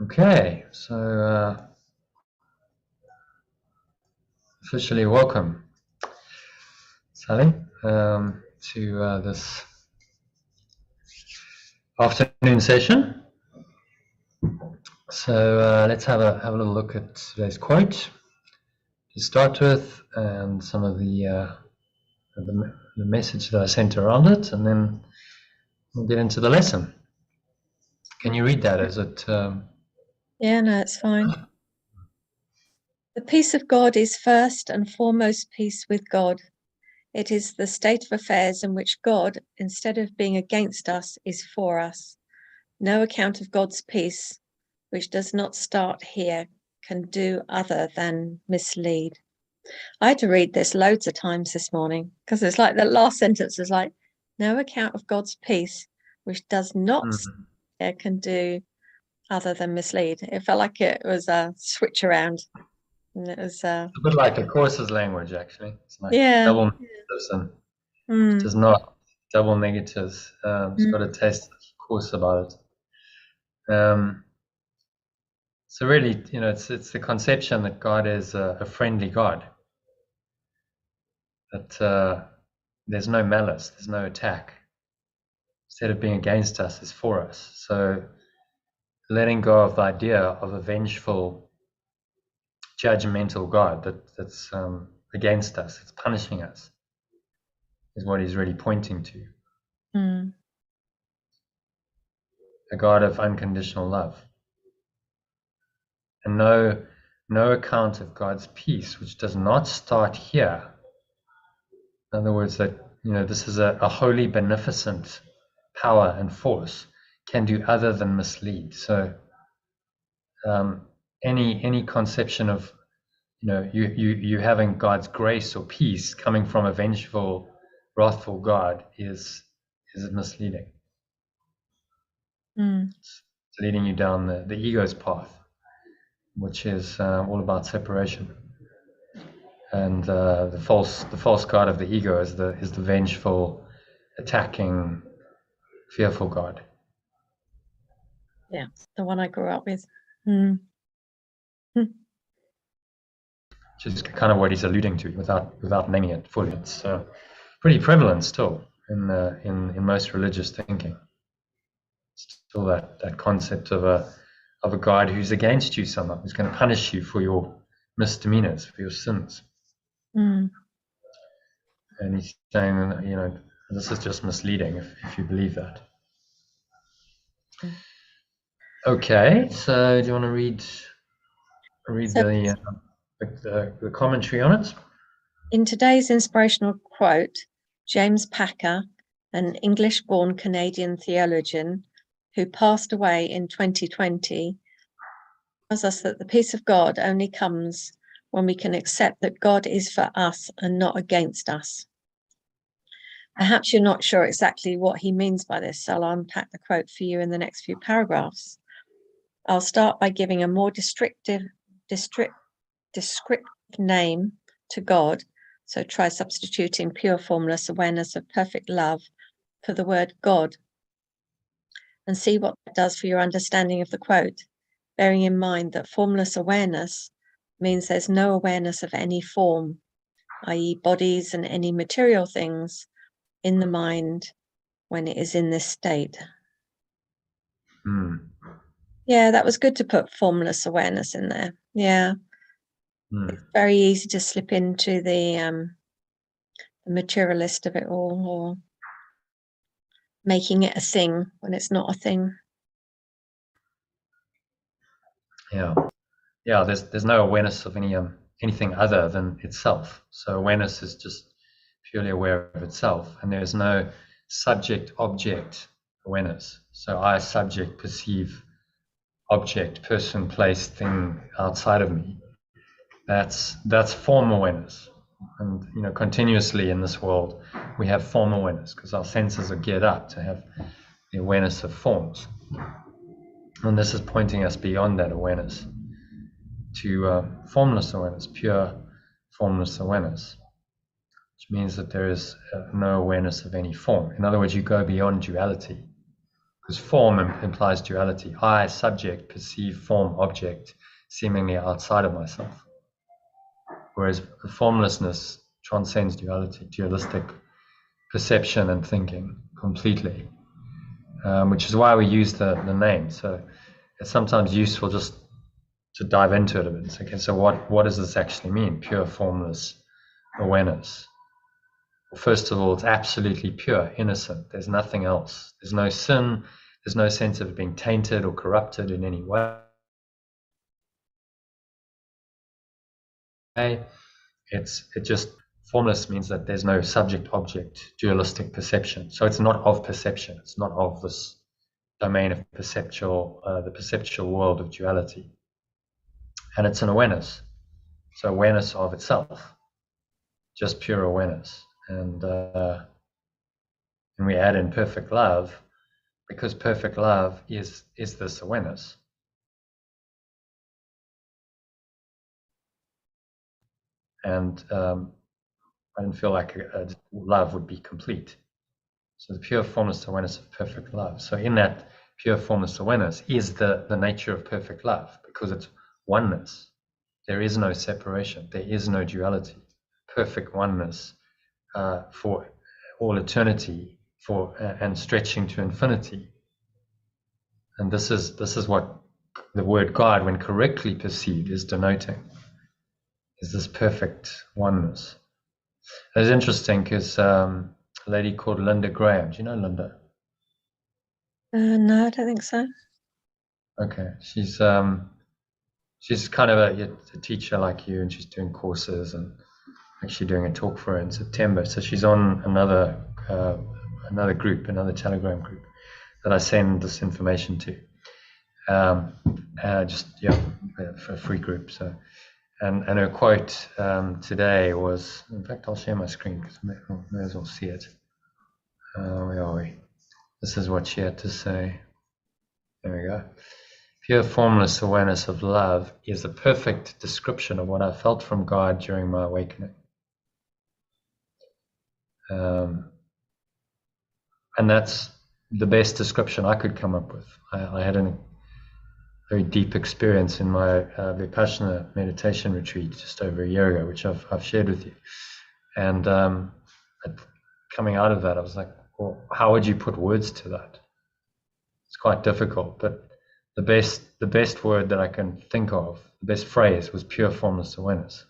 Okay, so officially welcome, Sally, to this afternoon session. So let's have a little look at today's quote to start with, and some of the message that I sent around it, and then we'll get into the lesson. Can you read that? Is it? Yeah, no, it's fine. The peace of God is first and foremost peace with God. It is the state of affairs in which God, instead of being against us, is for us. No account of God's peace, which does not start here, can do other than mislead. I had to read this loads of times this morning because it's like the last sentence is like, no account of God's peace, which does not can do other than mislead. It felt like it was a switch around. And it was a bit like a course's language, actually. It's like yeah. double negatives and just not double negatives. It's got a taste of course about it. So really, it's the conception that God is a friendly God. That there's no malice, there's no attack. Instead of being against us, is for us. So letting go of the idea of a vengeful, judgmental God that's against us, it's punishing us, is what he's really pointing to. A God of unconditional love. And no account of God's peace, which does not start here. In other words, that this is a holy, beneficent power and force, can do other than mislead. So any conception of you having God's grace or peace coming from a vengeful, wrathful God is misleading. It's leading you down the ego's path, which is all about separation. And the false God of the ego is the vengeful, attacking, fearful God. Yeah, the one I grew up with. Which is kind of what he's alluding to, without naming it fully. It's pretty prevalent still in most religious thinking. Still that concept of a God who's against you somehow, who's going to punish you for your misdemeanors, for your sins. And he's saying, this is just misleading if you believe that. Okay, so do you want to read the commentary on it? In today's inspirational quote, James Packer, an English-born Canadian theologian who passed away in 2020, tells us that the peace of God only comes when we can accept that God is for us and not against us. Perhaps you're not sure exactly what he means by this, so I'll unpack the quote for you in the next few paragraphs. I'll start by giving a more descriptive name to God, so try substituting pure formless awareness of perfect love for the word God, and see what that does for your understanding of the quote, bearing in mind that formless awareness means there's no awareness of any form, i.e. bodies and any material things in the mind when it is in this state. Yeah, that was good to put formless awareness in there. Yeah. It's very easy to slip into the materialist of it all, or making it a thing when it's not a thing. Yeah. There's no awareness of anything other than itself. So awareness is just purely aware of itself, and there's no subject-object awareness. So I, subject, perceive object, person, place, thing outside of me. That's form awareness. And continuously in this world we have form awareness because our senses are geared up to have the awareness of forms, and this is pointing us beyond that awareness to formless awareness, pure formless awareness, which means that there is no awareness of any form. In other words, you go beyond duality, because form implies duality. I, subject, perceive form, object, seemingly outside of myself. Whereas formlessness transcends duality, dualistic perception and thinking completely, which is why we use the name. So it's sometimes useful just to dive into it a bit. Okay, so what does this actually mean? Pure formless awareness. Well, first of all, it's absolutely pure, innocent. There's nothing else. There's no sin. There's no sense of it being tainted or corrupted in any way. It just formless means that there's no subject-object dualistic perception. So it's not of perception. It's not of this domain of the perceptual world of duality. And it's an awareness. So awareness of itself, just pure awareness. And we add in perfect love, because perfect love is this awareness. And I didn't feel like love would be complete. So the pure formless awareness of perfect love. So in that pure formless awareness is the nature of perfect love, because it's oneness. There is no separation. There is no duality. Perfect oneness for all eternity, and stretching to infinity. And this is what the word God, when correctly perceived, is denoting. Is this perfect oneness. It's interesting because a lady called Linda Graham. Do you know Linda? No, I don't think so. Okay, she's kind of a teacher like you, and she's doing courses and actually doing a talk for her in September. So she's on another group, another Telegram group that I send this information to. For a free group. So, and her quote today was, in fact, I'll share my screen because I may as well see it. Where are we? This is what she had to say. There we go. Pure formless awareness of love is the perfect description of what I felt from God during my awakening. And that's the best description I could come up with. I had a very deep experience in my Vipassana meditation retreat just over a year ago, which I've shared with you. And coming out of that, I was like, well, how would you put words to that? It's quite difficult, but the best word that I can think of, the best phrase, was pure formless awareness.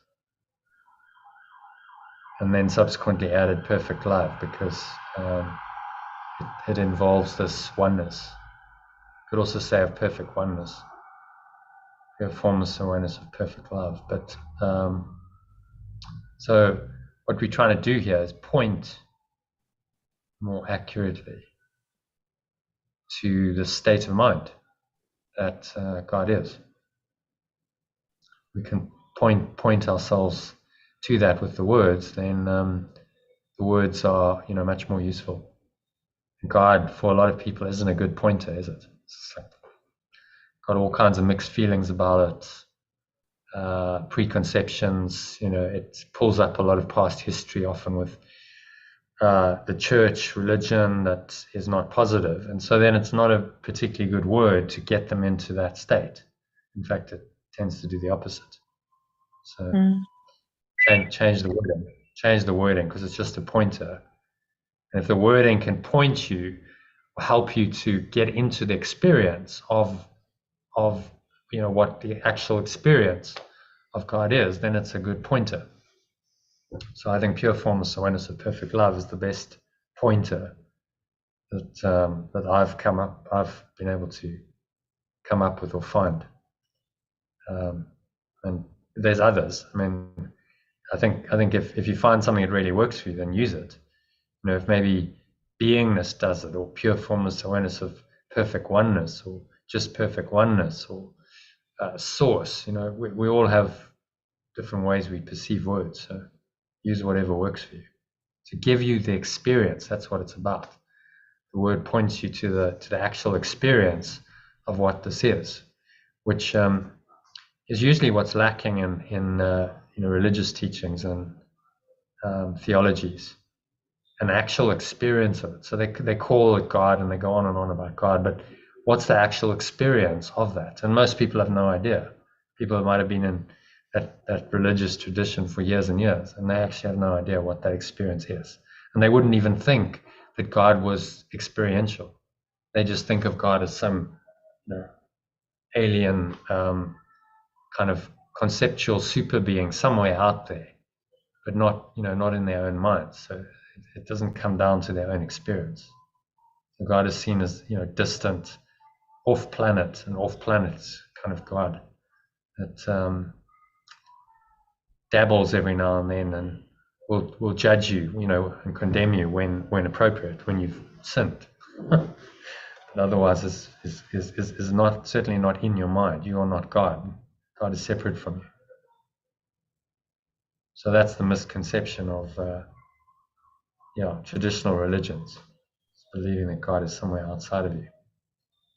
And then subsequently added perfect love, because it involves this oneness. You could also say of perfect oneness, pure formless awareness of perfect love. But so what we're trying to do here is point more accurately to the state of mind that God is. We can point ourselves to that with the words, then the words are, much more useful. God, for a lot of people, isn't a good pointer, is it? It's got all kinds of mixed feelings about it, preconceptions. It pulls up a lot of past history, often with the church, religion, that is not positive, and so then it's not a particularly good word to get them into that state. In fact, it tends to do the opposite. So change the wording, because it's just a pointer. And if the wording can point you, help you to get into the experience of what the actual experience of God is, then it's a good pointer. So I think pure formless awareness of perfect love is the best pointer that I've been able to come up with or find. And there's others. I mean, I think if you find something that really works for you, then use it. If maybe beingness does it, or pure formless awareness of perfect oneness, or just perfect oneness, or source. We all have different ways we perceive words. So use whatever works for you to give you the experience. That's what it's about. The word points you to the actual experience of what this is, which is usually what's lacking in religious teachings and theologies. an actual experience of it. So they call it God and they go on and on about God, but what's the actual experience of that? And most people have no idea. People might have been in that religious tradition for years and years, and they actually have no idea what that experience is. And they wouldn't even think that God was experiential. They just think of God as some alien kind of conceptual super being somewhere out there, but not in their own minds. So it doesn't come down to their own experience. So God is seen as distant, off planet, and off planet kind of God that dabbles every now and then and will judge you, and condemn you when appropriate, when you've sinned. But otherwise is not, certainly not in your mind. You are not God. God is separate from you. So that's the misconception of traditional religions. It's believing that God is somewhere outside of you.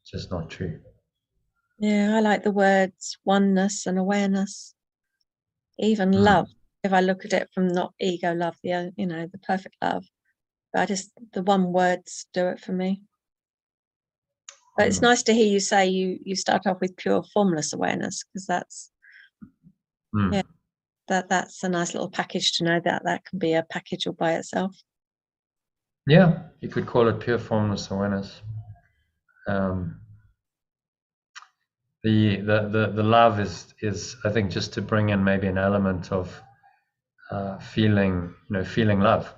It's just not true. Yeah, I like the words oneness and awareness. Even love, if I look at it from not ego love, the perfect love. But the one words do it for me. But it's nice to hear you say you start off with pure formless awareness, because that's that's a nice little package to know that can be a package all by itself. Yeah, you could call it pure formless awareness. The love is I think just to bring in maybe an element of feeling love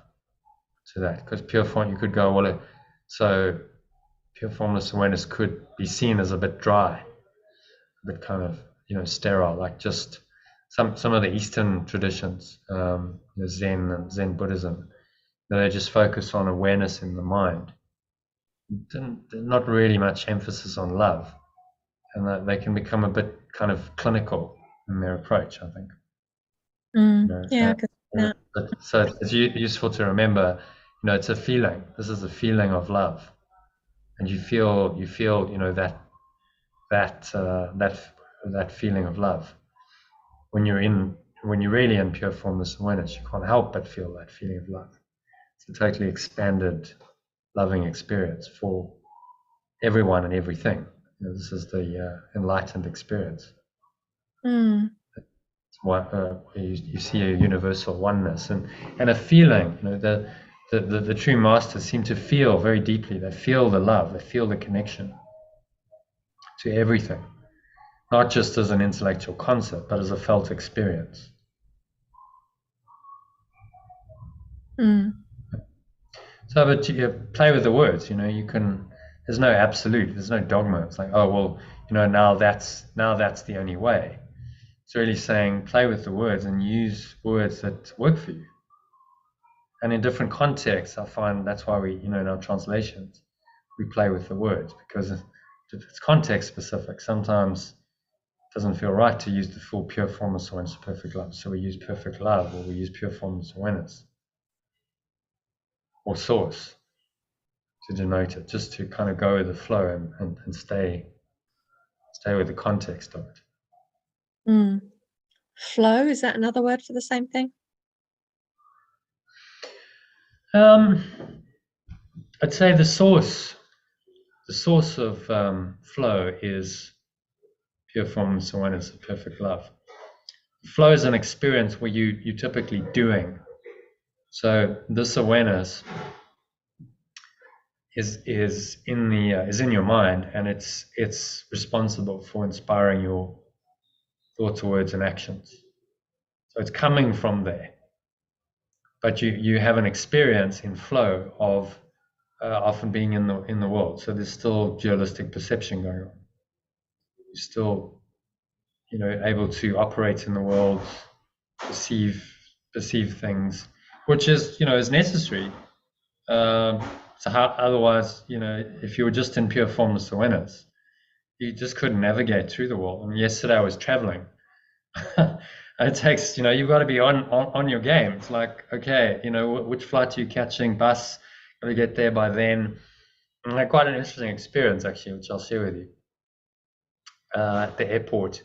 to that, because pure form, you could go, so pure formless awareness could be seen as a bit dry, a bit kind of sterile, like just some of the Eastern traditions, Zen and Zen Buddhism, they just focus on awareness in the mind. Not really much emphasis on love, and that they can become a bit kind of clinical in their approach, I think. So it's useful to remember, it's a feeling. This is a feeling of love, and you feel that feeling of love when you're really in pure formless awareness. You can't help but feel that feeling of love. It's a totally expanded, loving experience for everyone and everything. This is the enlightened experience. It's what you see a universal oneness and a feeling. The true masters seem to feel very deeply. They feel the love. They feel the connection to everything, not just as an intellectual concept, but as a felt experience. So, but you play with the words. You can. There's no absolute. There's no dogma. It's like, oh well, now that's the only way. It's really saying play with the words and use words that work for you. And in different contexts, I find that's why we, in our translations, we play with the words, because it's context specific. Sometimes it doesn't feel right to use the full pure formless awareness of perfect love. So we use perfect love, or we use pure formless awareness, or source, to denote it, just to kind of go with the flow and stay with the context of it. Flow, is that another word for the same thing? I'd say the source of flow is pure formless awareness of perfect love. Flow is an experience where you're typically doing. So this awareness is in your mind, and it's responsible for inspiring your thoughts, words, and actions. So it's coming from there. But you have an experience in flow of often being in the world. So there's still dualistic perception going on. You're still able to operate in the world, perceive things, which is is necessary. So how otherwise, if you were just in pure formless awareness, you just couldn't navigate through the world. I mean, yesterday I was traveling. It takes, you've got to be on your game. It's like, okay, which flight are you catching? Bus, got to get there by then. And had quite an interesting experience, actually, which I'll share with you at the airport.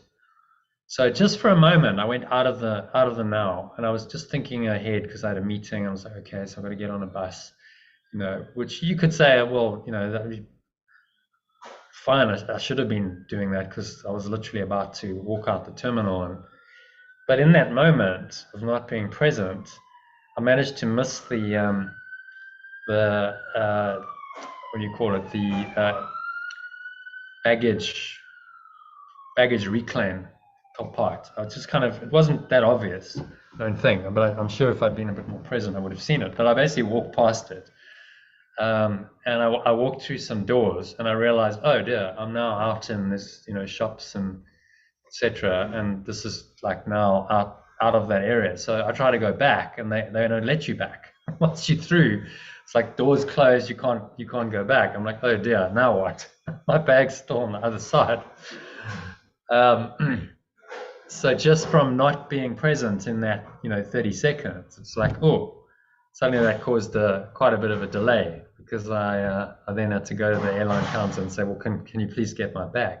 So just for a moment, I went out of the now, and I was just thinking ahead because I had a meeting. I was like, okay, so I've got to get on a bus, which you could say, well, that would be fine. I should have been doing that because I was literally about to walk out the terminal. But in that moment of not being present, I managed to miss the what do you call it, the baggage reclaim part. I just it wasn't that obvious, I don't think, but I'm sure if I'd been a bit more present, I would have seen it. But I basically walked past it, and I walked through some doors, and I realized, oh dear, I'm now out in this, shops and etc. And this is like now out of that area. So I try to go back, and they don't let you back once you're through. It's like doors closed, you can't go back. I'm like, oh dear, now what? My bag's still on the other side. So just from not being present in that 30 seconds, it's like, oh, suddenly that caused quite a bit of a delay, because I then had to go to the airline counter and say, well, can you please get my bag?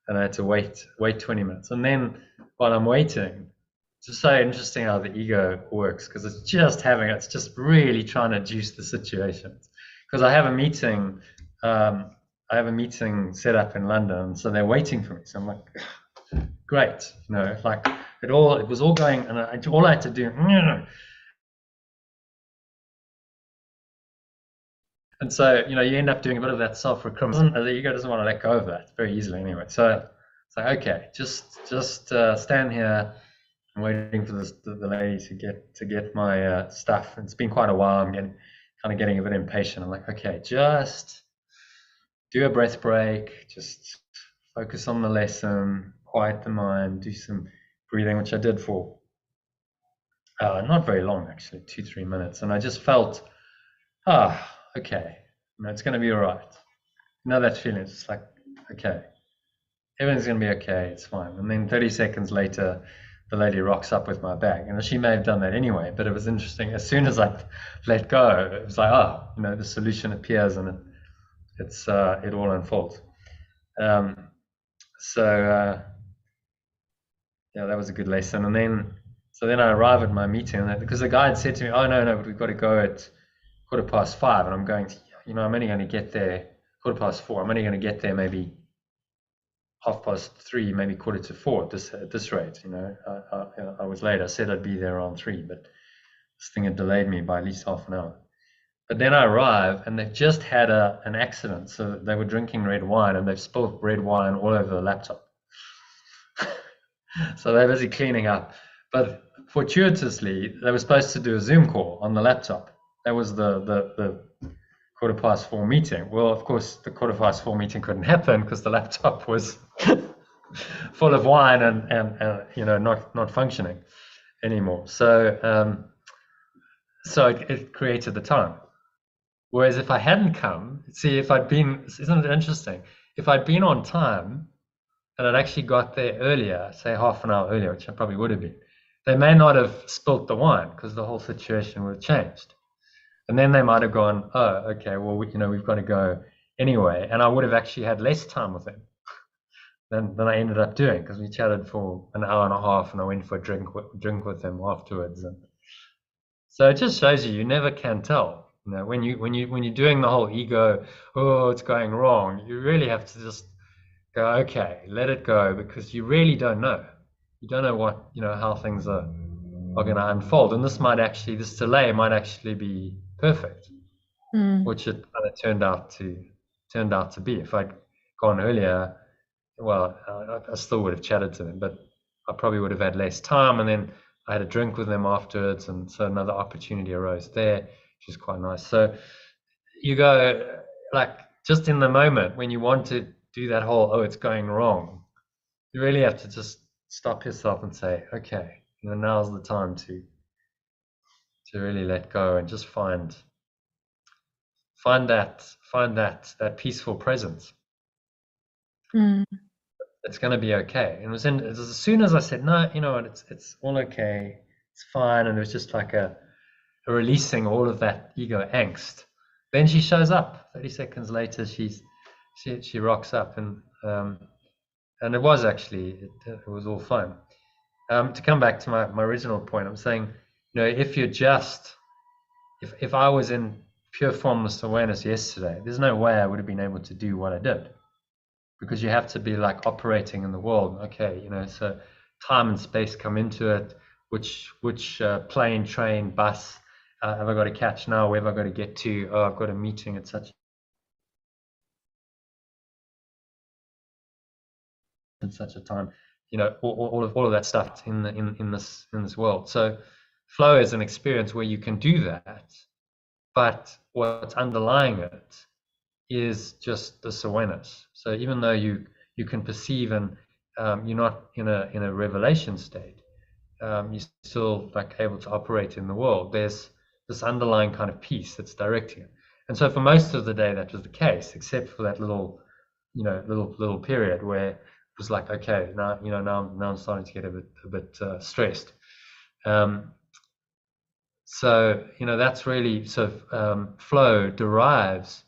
And I had to wait 20 minutes. And then while I'm waiting, it's just so interesting how the ego works, because it's just really trying to juice the situation. Because I have a meeting set up in London, so they're waiting for me. So I'm like, great, like it was all going, and all I had to do. And so, you end up doing a bit of that self-recrimination. The ego doesn't want to let go of that very easily anyway. So it's like, okay, just stand here. I'm waiting for the lady to get my stuff. It's been quite a while. I'm kind of getting a bit impatient. I'm like, okay, just do a breath break. Just focus on the lesson. Quiet the mind. Do some breathing, which I did for not very long, actually, 2-3 minutes. And I just felt, okay, it's going to be all right. That feeling, it's like, okay, everything's going to be okay, it's fine. And then 30 seconds later, the lady rocks up with my bag. She may have done that anyway, but it was interesting. As soon as I let go, it was like, the solution appears, and it all unfolds. So that was a good lesson. And then I arrive at my meeting, because the guide said to me, oh, no, but we've got to go at 5:15, and I'm going to, I'm only going to get there 4:15. I'm only going to get there maybe 3:30, maybe 4:45 at this rate. I was late. I said I'd be there around 3, but this thing had delayed me by at least half an hour. But then I arrive, and they've just had an accident. So they were drinking red wine, and they've spilled red wine all over the laptop. So they're busy cleaning up. But fortuitously, they were supposed to do a Zoom call on the laptop. That was the 4:15 meeting. Well, of course, the 4:15 meeting couldn't happen because the laptop was full of wine and not functioning anymore. So it created the time. Whereas if I hadn't come, isn't it interesting? If I'd been on time and I'd actually got there earlier, say half an hour earlier, which I probably would have been, they may not have spilt the wine because the whole situation would have changed. And then they might have gone, oh, okay, well, we've got to go anyway. And I would have actually had less time with them than I ended up doing, because we chatted for an hour and a half, and I went for a drink with them afterwards. And so it just shows you never can tell. When you're doing the whole ego, oh, it's going wrong, you really have to just go, okay, let it go, because you really don't know. You don't know what, how things are going to unfold. And this delay might actually be perfect, which it kind of turned out to be. If I'd gone earlier, well, I still would have chatted to them, but I probably would have had less time. And then I had a drink with them afterwards, and so another opportunity arose there, which is quite nice. So you go, like, just in the moment when you want to do that whole, oh, it's going wrong, you really have to just stop yourself and say, okay, now's the time to really let go and just find that peaceful presence. It's going to be okay. And it was as soon as I said, no, you know what, it's all okay, it's fine, and it was just like a releasing all of that ego angst. Then she shows up 30 seconds later. She rocks up, and And it was actually, it was all fun. To come back to my original point, I'm saying, if you're just, if I was in pure formless awareness yesterday, there's no way I would have been able to do what I did, because you have to be like operating in the world. Okay, so time and space come into it. Which plane, train, bus have I got to catch now? Where have I got to get to? Oh, I've got a meeting at such and such a time. All of that stuff in this world. So flow is an experience where you can do that, but what's underlying it is just this awareness. So even though you can perceive and you're not in a revelation state, you're still like able to operate in the world. There's this underlying kind of peace that's directing it. And so for most of the day that was the case, except for that little period where it was like, okay, now I'm starting to get a bit stressed. So that's really, so flow derives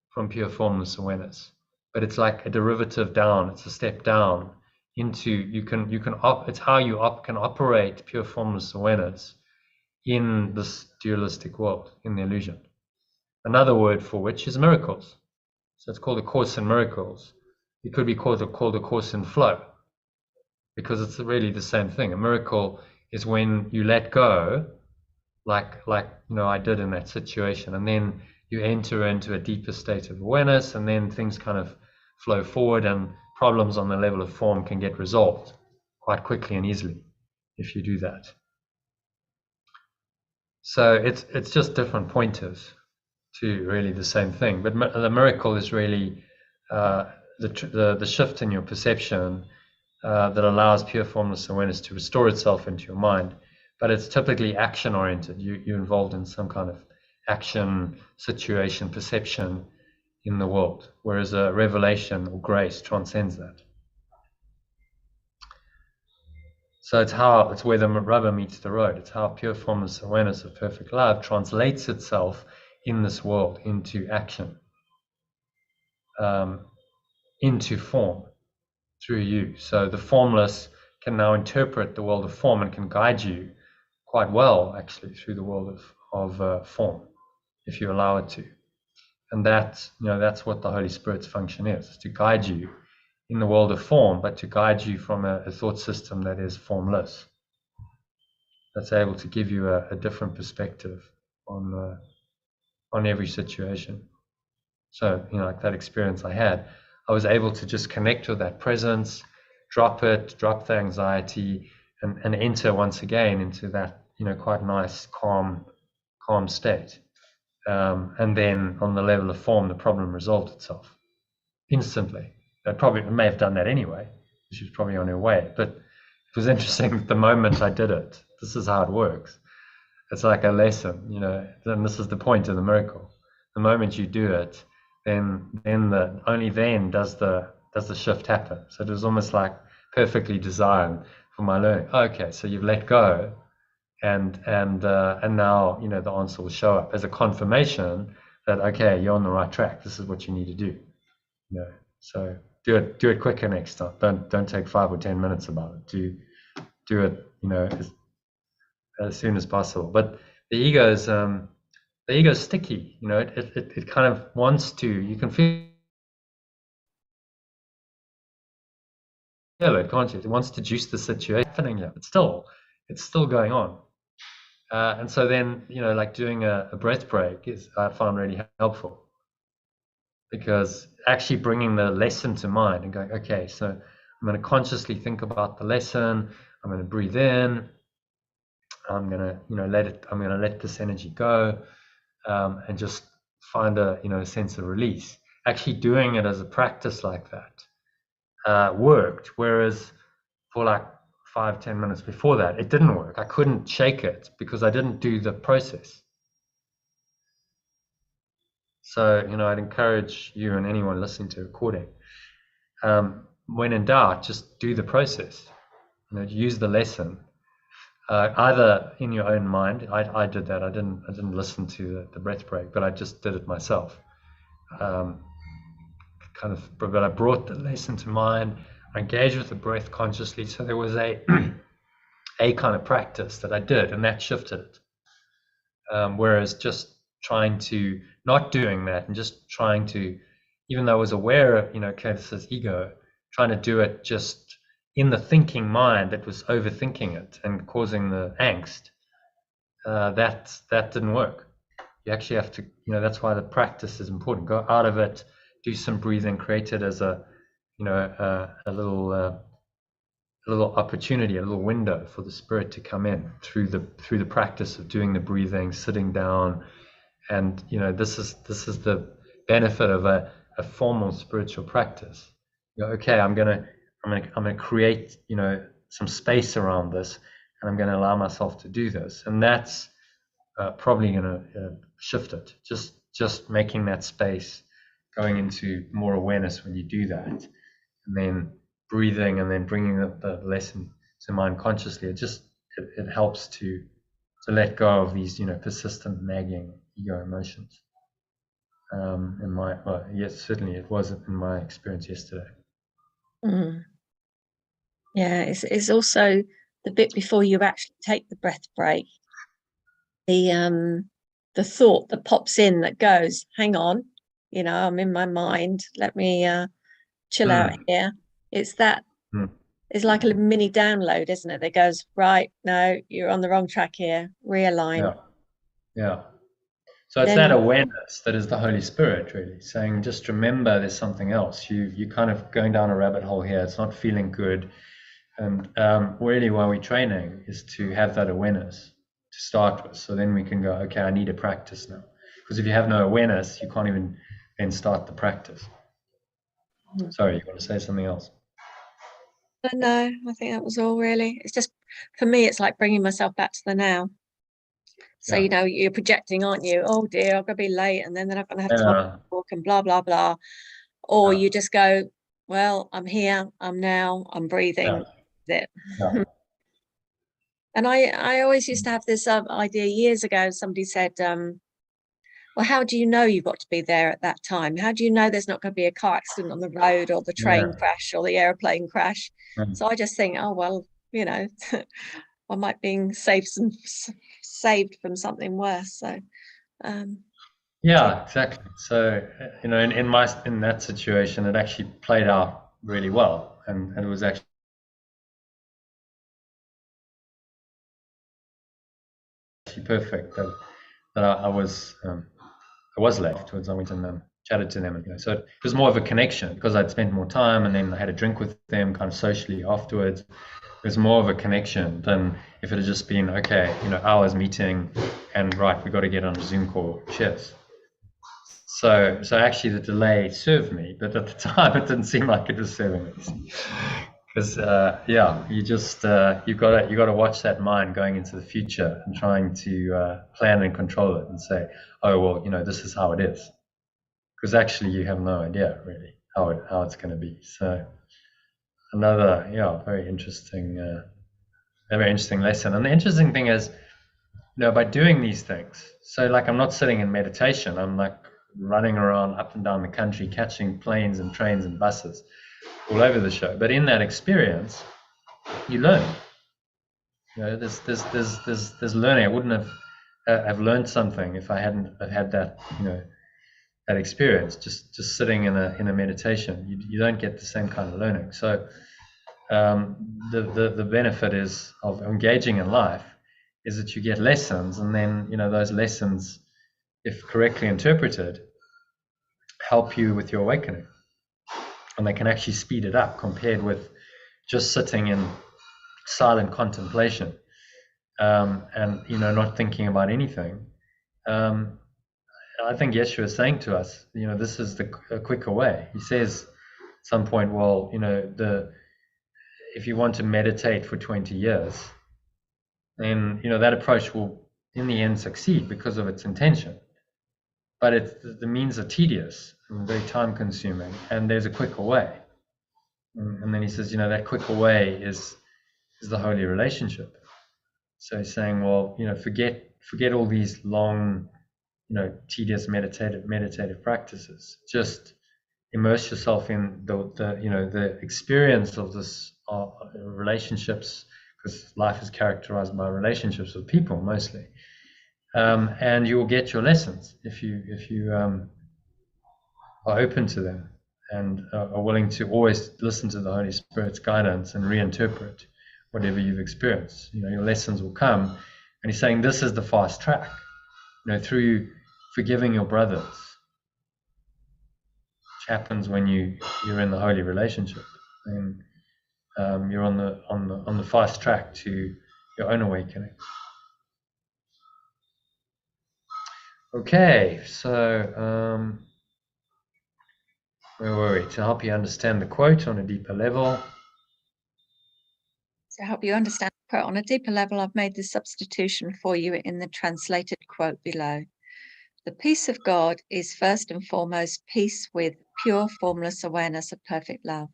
from pure formless awareness, but it's like a derivative down. It's a step down into it's how you can operate pure formless awareness in this dualistic world, in the illusion. Another word for which is miracles. So it's called a course in miracles. It could be called a course in flow, because it's really the same thing. A miracle is when you let go, like I did in that situation, and then you enter into a deeper state of awareness, and then things kind of flow forward, and problems on the level of form can get resolved quite quickly and easily if you do that. So it's just different pointers to really the same thing. But the miracle is really the shift in your perception that allows pure formless awareness to restore itself into your mind. But it's typically action oriented. You're involved in some kind of action, situation, perception in the world, whereas a revelation or grace transcends that. So it's where the rubber meets the road. It's how pure formless awareness of perfect love translates itself in this world into action, into form through you. So the formless can now interpret the world of form and can guide you quite well, actually, through the world of form, if you allow it to. And that's what the Holy Spirit's function is to guide you in the world of form, but to guide you from a thought system that is formless, that's able to give you a different perspective on every situation. So, like that experience I had, I was able to just connect with that presence, drop the anxiety, and enter once again into that, quite nice, calm state. And then on the level of form, the problem resolved itself instantly. I probably may have done that anyway. She was probably on her way. But it was interesting that the moment I did it, this is how it works. It's like a lesson, and this is the point of the miracle. The moment you do it, then only then does the shift happen. So it was almost like perfectly designed for my learning. Okay, so you've let go, and now the answer will show up as a confirmation that, okay, you're on the right track. This is what you need to do. So do it quicker next time. Don't take 5 or 10 minutes about it. Do it as soon as possible. But the ego is sticky. It kind of wants to. You can feel it, can't you? It wants to juice the situation happening here, but it's still going on. And so then, like doing a breath break I found really helpful, because actually bringing the lesson to mind and going, okay, so I'm going to consciously think about the lesson. I'm going to breathe in. I'm going to let this energy go, and just find a sense of release. Actually doing it as a practice like that worked, whereas for like 5-10 minutes before that, it didn't work. I couldn't shake it because I didn't do the process. So, I'd encourage you and anyone listening to a recording, when in doubt, just do the process. Use the lesson, either in your own mind. I did that. I didn't listen to the breath break, but I just did it myself. But I brought the lesson to mind. engage with the breath consciously. So there was a a kind of practice that I did, and that shifted it. Whereas just trying to not doing that and just trying to, even though I was aware of, okay, this is ego, trying to do it just in the thinking mind that was overthinking it and causing the angst, that didn't work. You actually have to, that's why the practice is important. Go out of it, do some breathing, create it as a little opportunity, a little window for the spirit to come in through the practice of doing the breathing, sitting down, and this is the benefit of a formal spiritual practice. Okay, I'm gonna create some space around this, and I'm going to allow myself to do this, and that's probably going to shift it. Just making that space, going into more awareness when you do that, and then breathing, and then bringing the lesson to mind consciously. It helps to let go of these persistent nagging ego emotions. Yes, certainly it was in my experience yesterday. Yeah, it's also the bit before you actually take the breath break, the thought that pops in that goes, hang on, I'm in my mind, let me chill out here. It's that it's like a mini download, isn't it, that goes, right, no, you're on the wrong track here, realign. Yeah. So it's that awareness that is the Holy Spirit, really saying, just remember there's something else. You kind of going down a rabbit hole here. It's not feeling good. And really why we're training is to have that awareness to start with. So then we can go, okay, I need a practice now. Because if you have no awareness, you can't even then start the practice. Sorry, you want to say something else? No, I think that was all really. It's just, for me, it's like bringing myself back to the now. So, you're projecting, aren't you? Oh dear, I'm going to be late, and then they're not going to have time to walk and blah, blah, blah. Or you just go, well, I'm here, I'm now, I'm breathing. That's it. And I always used to have this idea years ago. Somebody said, well, how do you know you've got to be there at that time? How do you know there's not going to be a car accident on the road, or the train crash, or the airplane crash? So I just think, oh, well, I might be saved from something worse. So yeah, exactly. So in that situation, it actually played out really well, and it was actually perfect that I was left towards. I went and chatted to them, and so it was more of a connection because I'd spent more time, and then I had a drink with them, kind of socially afterwards. It was more of a connection than if it had just been hours meeting, and right, we got to get on a Zoom call. Cheers. So actually, the delay served me, but at the time, it didn't seem like it was serving me. Because you just you got to watch that mind going into the future and trying to plan and control it and say, oh well, this is how it is, because actually you have no idea really how it's going to be. So another very interesting lesson. And the interesting thing is, by doing these things, so like I'm not sitting in meditation, I'm like running around up and down the country catching planes and trains and buses all over the show. But in that experience, you learn. There's learning. I wouldn't have learned something if I hadn't had that that experience. Just sitting in a meditation, you don't get the same kind of learning. So the benefit is of engaging in life is that you get lessons, and then those lessons, if correctly interpreted, help you with your awakening, and they can actually speed it up compared with just sitting in silent contemplation and not thinking about anything. I think Yeshua is saying to us, this is a quicker way. He says at some point, well, if you want to meditate for 20 years, then that approach will in the end succeed because of its intention. But the means are tedious and very time consuming, and there's a quicker way. And then he says, that quicker way is the holy relationship. So he's saying, well, forget all these long, tedious meditative practices. Just immerse yourself in the experience of this relationships, because life is characterized by relationships with people mostly, and you will get your lessons if you are open to them and are willing to always listen to the Holy Spirit's guidance and reinterpret whatever you've experienced. Your lessons will come, and he's saying this is the fast track. Through forgiving your brothers, which happens when you're in the holy relationship, and you're on the fast track to your own awakening. Okay, so where were we? To help you understand the quote on a deeper level. To help you understand the quote on a deeper level, I've made this substitution for you in the translated quote below. The peace of God is first and foremost peace with pure formless awareness of perfect love.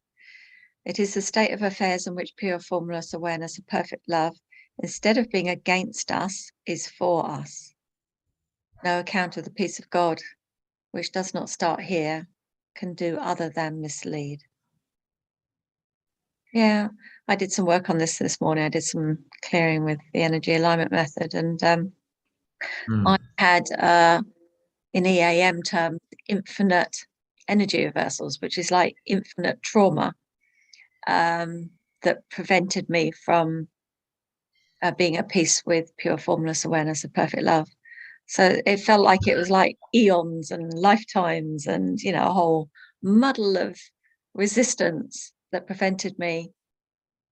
It is the state of affairs in which pure formless awareness of perfect love, instead of being against us, is for us. No account of the peace of God, which does not start here, can do other than mislead. Yeah, I did some work on this morning. I did some clearing with the energy alignment method, and I had in EAM terms infinite energy reversals, which is like infinite trauma that prevented me from being at peace with pure formless awareness of perfect love. So it felt like it was like eons and lifetimes and a whole muddle of resistance that prevented me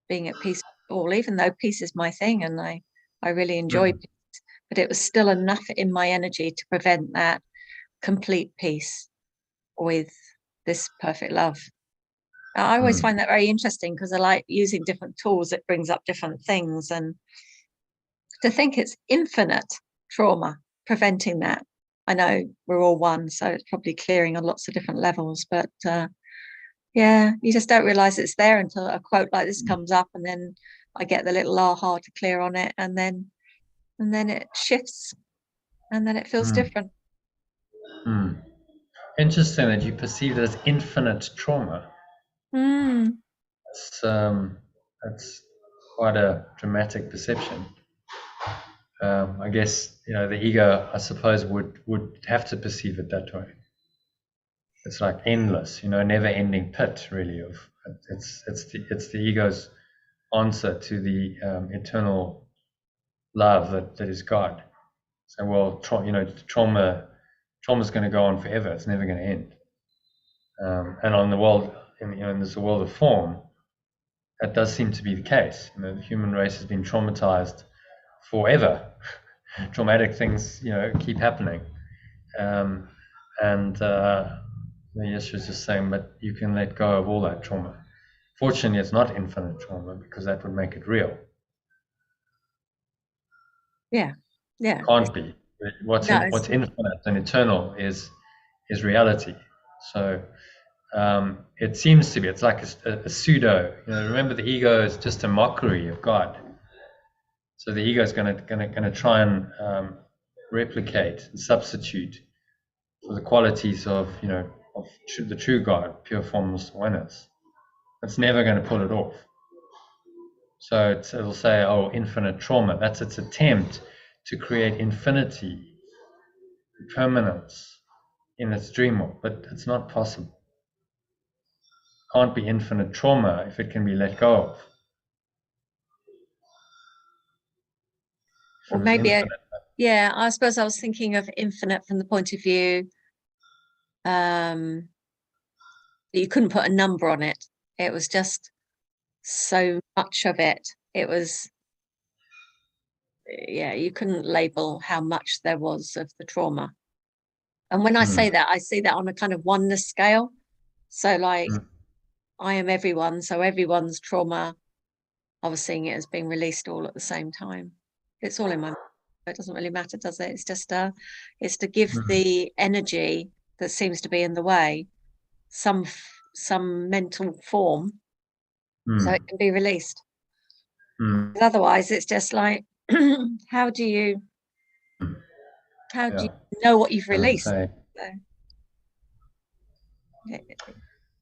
being at peace with all, even though peace is my thing and I really enjoy peace, but it was still enough in my energy to prevent that complete peace with this perfect love. I always find that very interesting because I like using different tools. It brings up different things, and to think it's infinite trauma preventing that. I know we're all one, so it's probably clearing on lots of different levels, but yeah, you just don't realize it's there until a quote like this comes up, and then I get the little aha to clear on it, and then it shifts, and then it feels different. Interesting that you perceive it as infinite trauma. That's quite a dramatic perception. I guess the ego, I suppose, would have to perceive it that way. It's like endless, never-ending pit, really. It's the ego's answer to the eternal love that is God. So, well, trauma's going to go on forever. It's never going to end. And on the world, in this world of form, that does seem to be the case. The human race has been traumatized forever. Traumatic things, keep happening. And Yeshua is just saying, but you can let go of all that trauma. Fortunately, it's not infinite trauma, because that would make it real. Yeah. It can't be. What's infinite and eternal is reality. So it seems to be. It's like a pseudo. Remember, the ego is just a mockery of God. So the ego is going to try and replicate and substitute for the qualities of the true God, pure formless awareness. It's never going to pull it off. So it'll say, oh, infinite trauma. That's its attempt to create infinity, permanence in its dream world, but it's not possible. It can't be infinite trauma if it can be let go of. Or maybe, I suppose I was thinking of infinite from the point of view you couldn't put a number on it. It was just so much of it. It was, you couldn't label how much there was of the trauma. And when I say that, I see that on a kind of oneness scale. So like, I am everyone, so everyone's trauma, I was seeing it as being released all at the same time. It's all in my mind. It doesn't really matter, does it? It's just it's to give the energy that seems to be in the way some mental form so it can be released. Otherwise it's just like how do you know what you've released?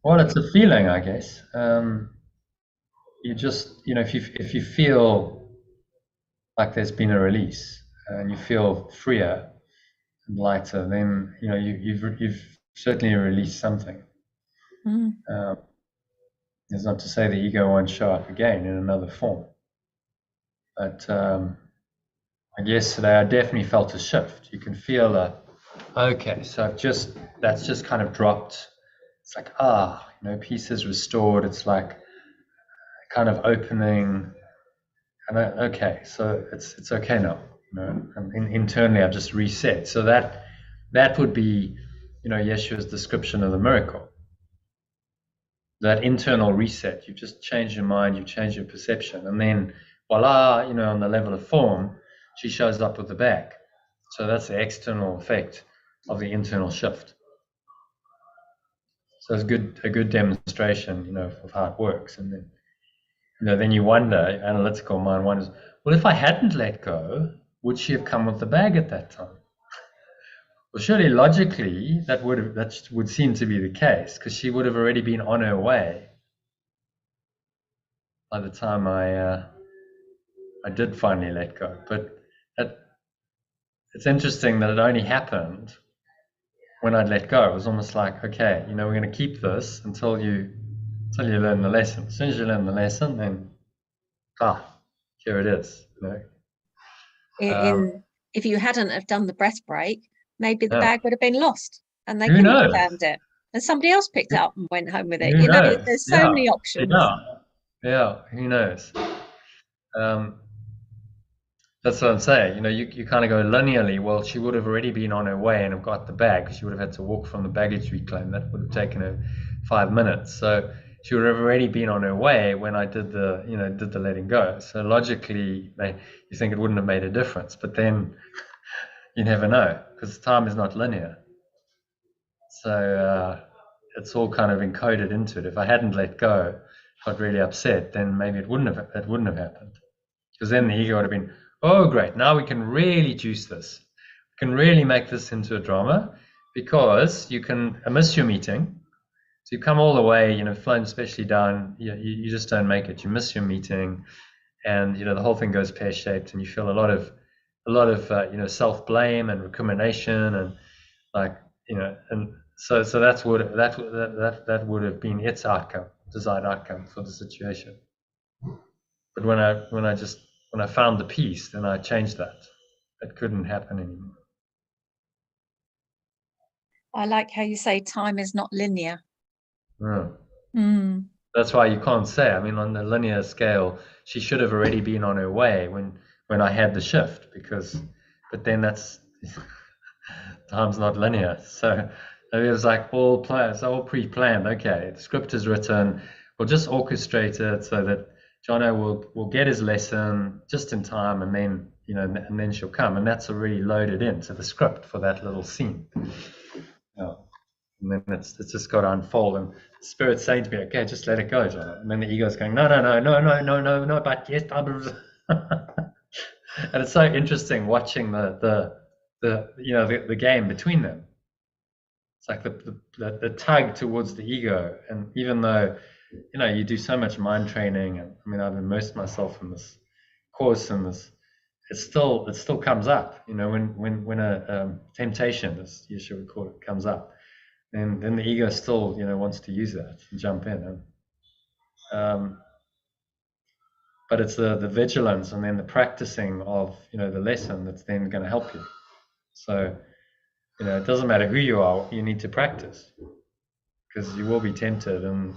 Well, it's a feeling, I guess. You just, if you feel like there's been a release and you feel freer and lighter, then you've certainly released something. Mm. It's not to say the ego won't show up again in another form, but I guess today I definitely felt a shift. You can feel okay, so that's just kind of dropped. It's like pieces restored. It's like kind of opening, and okay, so it's okay now. And internally I've just reset. So that would be, Yeshua's description of the miracle. That internal reset. You've just changed your mind. You've changed your perception, and then voila, on the level of form, she shows up with the bag. So that's the external effect of the internal shift. So it's a good demonstration, of how it works. And then, then you wonder, analytical mind wonders, well, if I hadn't let go, would she have come with the bag at that time? Well, surely logically that would seem to be the case, because she would have already been on her way by the time I did finally let go. But it's interesting that it only happened when I'd let go. It was almost like, okay, we're going to keep this until you learn the lesson. As soon as you learn the lesson, then here it is. If you hadn't have done the breath break, maybe the bag would have been lost and they Who couldn't knows? have found it. And somebody else picked it up and went home with it. Who knows? There's so many options. Yeah, who knows? That's what I'm saying. You kind of go linearly. Well, she would have already been on her way and have got the bag, because she would have had to walk from the baggage reclaim. That would have taken her 5 minutes. So she would have already been on her way when I did the letting go. So logically, you think it wouldn't have made a difference, but then you never know, because time is not linear. So it's all kind of encoded into it. If I hadn't let go, got really upset, then maybe it wouldn't have happened, because then the ego would have been, oh great, now we can really juice this. We can really make this into a drama, because you can miss your meeting. So you come all the way, flown specially down, you just don't make it. You miss your meeting, and the whole thing goes pear-shaped, and you feel a lot of self-blame and recrimination, and and so that would have been its outcome, desired outcome for the situation. But when I found the peace, then I changed that. It couldn't happen anymore. I like how you say time is not linear. That's why you can't say. I mean, on the linear scale, she should have already been on her way when I had the shift, but then that's time's not linear. So it was like all pre-planned. Okay, the script is written. We'll just orchestrate it so that Jono will get his lesson just in time, and then and then she'll come, and that's already loaded into the script for that little scene. And then it's just got to unfold, and the Spirit's saying to me, okay, just let it go, Jono. And then the ego's going, no, but yes, and it's so interesting watching the game between them. It's like the tug towards the ego, and even though you do so much mind training, and I mean I've immersed myself in this course, and it still comes up. When a temptation, as Yeshua would call it, comes up, and then the ego still wants to use that and jump in, and but it's the vigilance and then the practicing of the lesson that's then going to help you. So it doesn't matter who you are, you need to practice, because you will be tempted, and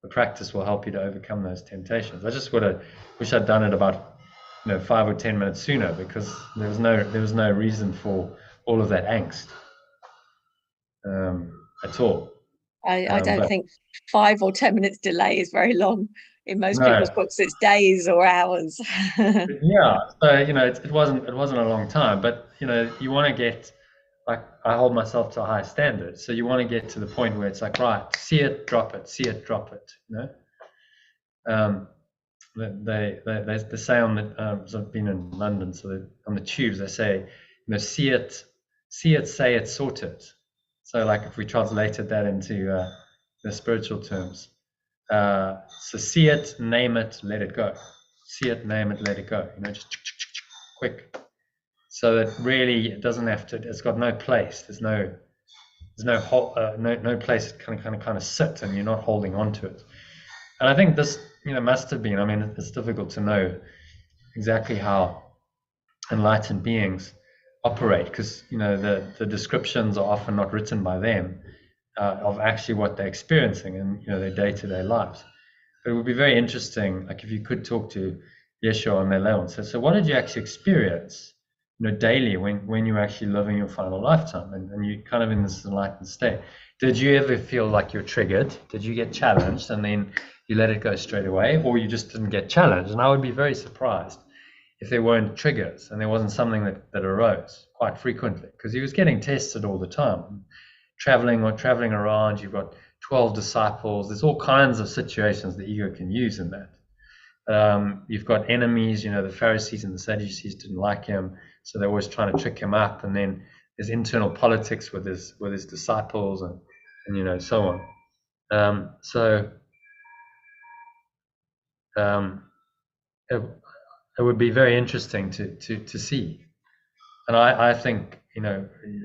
the practice will help you to overcome those temptations. I just wish I'd done it about 5 or 10 minutes sooner, because there was no reason for all of that angst at all. I don't think 5 or 10 minutes delay is very long. In most people's books, it's days or hours. Yeah, so it wasn't a long time, but you want to get, like, I hold myself to a high standard, so you want to get to the point where it's like, right, see it, drop it, see it, drop it. They say on the I've been in London, so on the tubes they say, see it, say it, sort it. So like if we translated that into the spiritual terms, so see it, name it, let it go. See it, name it, let it go. Just quick. So that really it doesn't have to. It's got no place. There's no place it can kind of sit, and you're not holding on to it. And I think this must have been. I mean, it's difficult to know exactly how enlightened beings operate, because the descriptions are often not written by them of actually what they're experiencing in their day-to-day lives. But it would be very interesting, like if you could talk to Yeshua on their level. So what did you actually experience daily when you were actually living your final lifetime, and you're kind of in this enlightened state? Did you ever feel like you're triggered? Did you get challenged and then you let it go straight away, or you just didn't get challenged? And I would be very surprised if there weren't triggers and there wasn't something that arose quite frequently, because he was getting tested all the time. Traveling around, you've got 12 disciples. There's all kinds of situations the ego can use in that. You've got enemies, the Pharisees and the Sadducees didn't like him, so they're always trying to trick him up. And then there's internal politics with his disciples and so on. It would be very interesting to see. And I think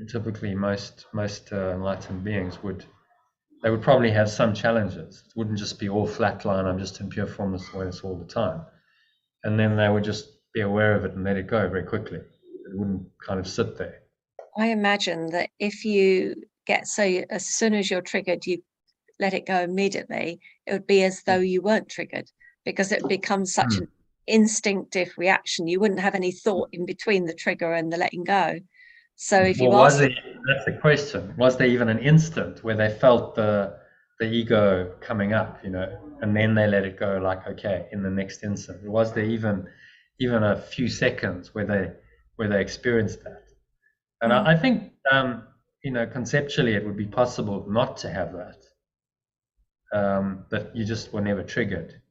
typically most enlightened beings would probably have some challenges. It wouldn't just be all flatline, I'm just in pure formless awareness all the time. And then they would just be aware of it and let it go very quickly. It wouldn't kind of sit there. I imagine that if you get, so as soon as you're triggered, you let it go immediately, it would be as though you weren't triggered, because it becomes such an instinctive reaction. You wouldn't have any thought in between the trigger and the letting go. So if you that's the question. Was there even an instant where they felt the ego coming up, and then they let it go, like, okay, in the next instant? Was there even a few seconds where they experienced that? And I think conceptually it would be possible not to have that. That you just were never triggered,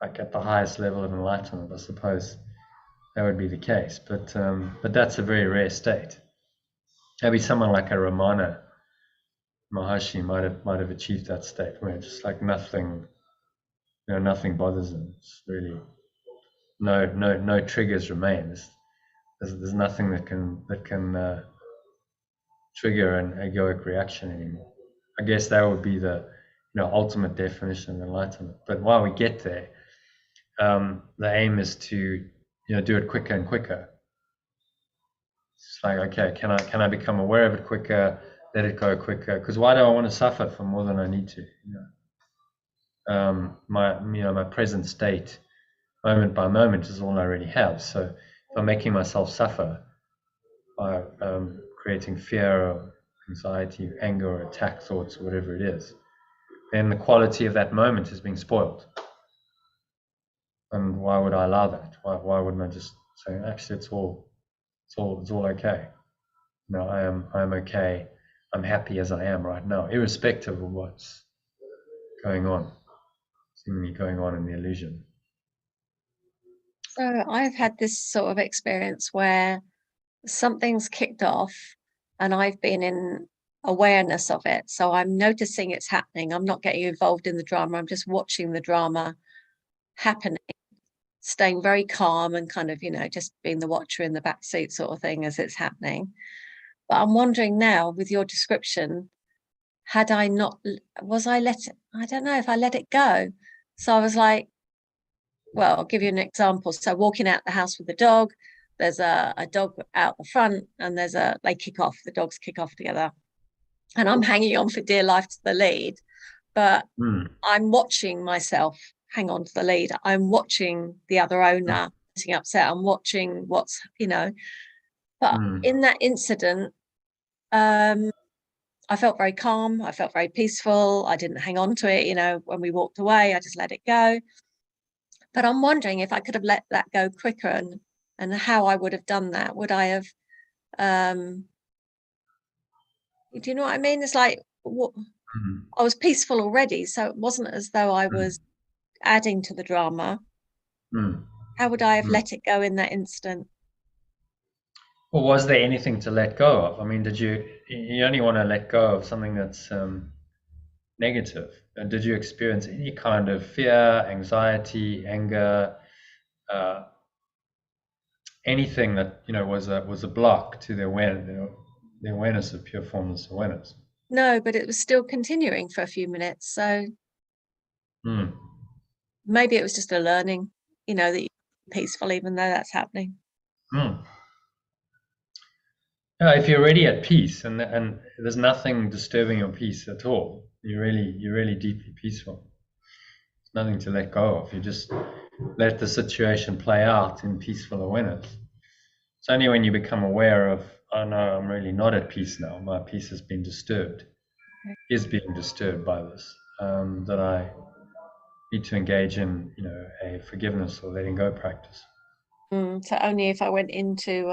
like at the highest level of enlightenment. I suppose that would be the case, but that's a very rare state. Maybe someone like a Ramana Maharshi might have achieved that state where just like nothing, nothing bothers them. It's really no triggers remain. There's nothing that can trigger an egoic reaction anymore. I guess that would be the ultimate definition of enlightenment. But while we get there, the aim is to do it quicker and quicker. It's like, okay, can I become aware of it quicker, let it go quicker? Because why do I want to suffer for more than I need to? My present state, moment by moment, is all I really have. So if I'm making myself suffer by creating fear or anxiety, anger, or attack thoughts, or whatever it is, then the quality of that moment is being spoiled. And why would I allow that? Why wouldn't I just say, actually, it's all okay. I am okay. I'm happy as I am right now, irrespective of what's seemingly going on in the illusion. So I've had this sort of experience where something's kicked off and I've been in awareness of it. So I'm noticing it's happening. I'm not getting involved in the drama. I'm just watching the drama happening, staying very calm and kind of, just being the watcher in the back seat sort of thing as it's happening. But I'm wondering now, with your description, I don't know if I let it go. So I was like, well, I'll give you an example. So walking out the house with the dog, there's a dog out the front and the dogs kick off together. And I'm hanging on for dear life to the lead, but I'm watching myself hang on to the lead. I'm watching the other owner getting upset. I'm watching what's, but in that incident, I felt very calm. I felt very peaceful. I didn't hang on to it. When we walked away, I just let it go. But I'm wondering if I could have let that go quicker and how I would have done that. Would I have, do you know what I mean? It's like, I was peaceful already. So it wasn't as though I was adding to the drama. How would I have let it go in that instant? Or was there anything to let go of? I mean, you only want to let go of something that's negative? And did you experience any kind of fear, anxiety, anger, uh, anything that was a block to the awareness of pure formless awareness? No, but it was still continuing for a few minutes. So Hmm. maybe it was just a learning, that you're peaceful even though that's happening. Hmm. If you're already at peace and there's nothing disturbing your peace at all, you're really deeply peaceful. There's nothing to let go of. You just let the situation play out in peaceful awareness. It's only when you become aware of, oh no, I'm really not at peace now. My peace has been disturbed, is being disturbed by this, that I need to engage in, a forgiveness or letting go practice. So only if I went into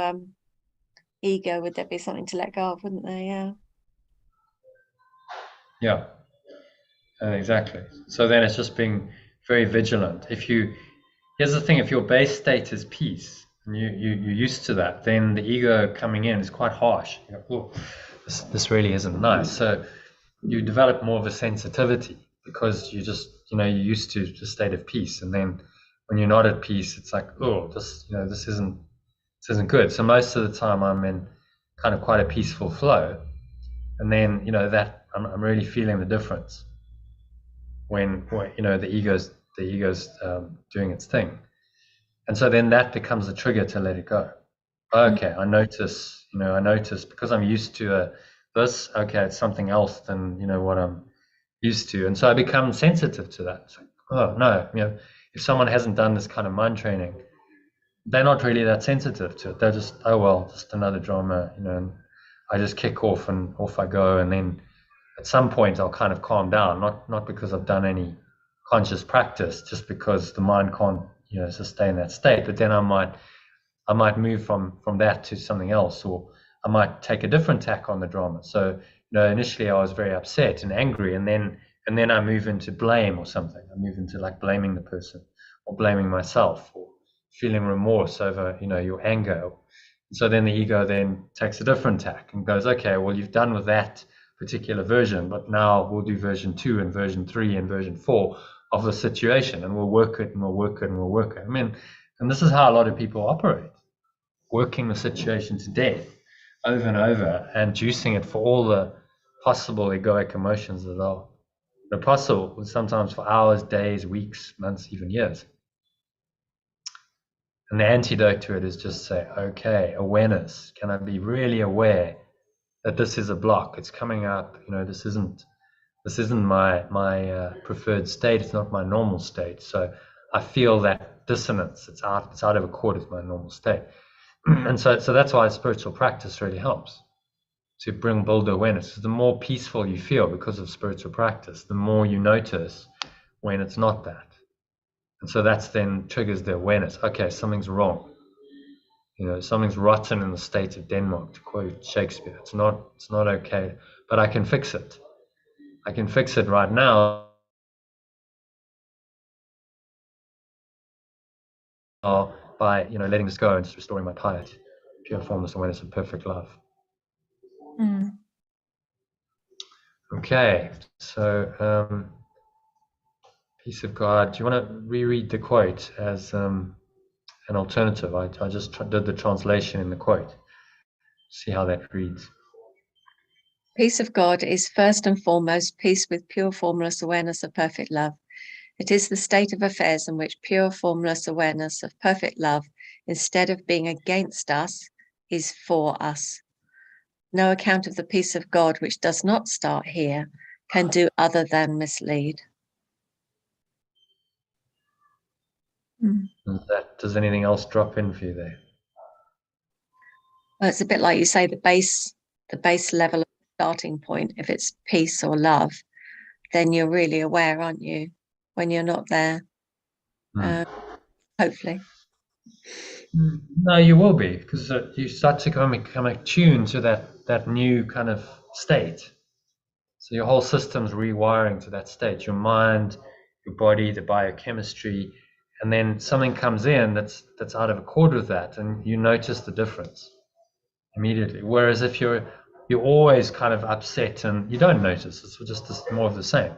ego would there be something to let go of, wouldn't there? Yeah. Yeah, exactly. So then it's just being very vigilant. Here's the thing: if your base state is peace, and you're used to that, then the ego coming in is quite harsh. You go, oh, this really isn't nice. So you develop more of a sensitivity because you're used to the state of peace, and then when you're not at peace, it's like, oh, this isn't good. So most of the time, I'm in kind of quite a peaceful flow, and then that I'm really feeling the difference when the ego's doing its thing, and so then that becomes a trigger to let it go. Okay, I notice because I'm used to this. Okay, it's something else than what I'm used to, and so I become sensitive to that. It's like, oh no, if someone hasn't done this kind of mind training, they're not really that sensitive to it. They're just, oh well, just another drama, and I just kick off and off I go, and then at some point I'll kind of calm down, not because I've done any conscious practice, just because the mind can't sustain that state. But then I might move from that to something else, or I might take a different tack on the drama. So initially I was very upset and angry, and then I move into blame or something. I move into like blaming the person or blaming myself or feeling remorse over your anger. So then the ego then takes a different tack and goes, okay, well, you've done with that particular version, but now we'll do version 2 and version 3 and version 4 of the situation, and we'll work it and we'll work it and we'll work it. I mean, and this is how a lot of people operate, working the situation to death over and over and juicing it for all the possible egoic emotions that are possible, sometimes for hours, days, weeks, months, even years. And the antidote to it is just say, okay, awareness. Can I be really aware that this is a block? It's coming up. This isn't my preferred state. It's not my normal state. So I feel that dissonance. It's out of accord with my normal state. And so that's why spiritual practice really helps to build awareness. The more peaceful you feel because of spiritual practice, the more you notice when it's not that. And so that's then triggers the awareness. Okay, something's wrong. Something's rotten in the state of Denmark, to quote Shakespeare. It's not okay, but I can fix it. I can fix it right now by letting this go and just restoring my piety, pure formless awareness of perfect love. Okay, so peace of God. Do you want to reread the quote as an alternative? I just did the translation in the quote. See how that reads. Peace of God is first and foremost peace with pure formless awareness of perfect love. It is the state of affairs in which pure formless awareness of perfect love, instead of being against us, is for us. No account of the peace of God which does not start here can do other than mislead. Does anything else drop in for you there? Well, it's a bit like you say, the base level of starting point. If it's peace or love, then you're really aware, aren't you? When you're not there, hopefully. No, you will be, because you start to become attuned to that new kind of state. So your whole system's rewiring to that state. Your mind, your body, the biochemistry, and then something comes in that's out of accord with that, and you notice the difference. immediately. Whereas if you're always kind of upset and you don't notice, it's just more of the same.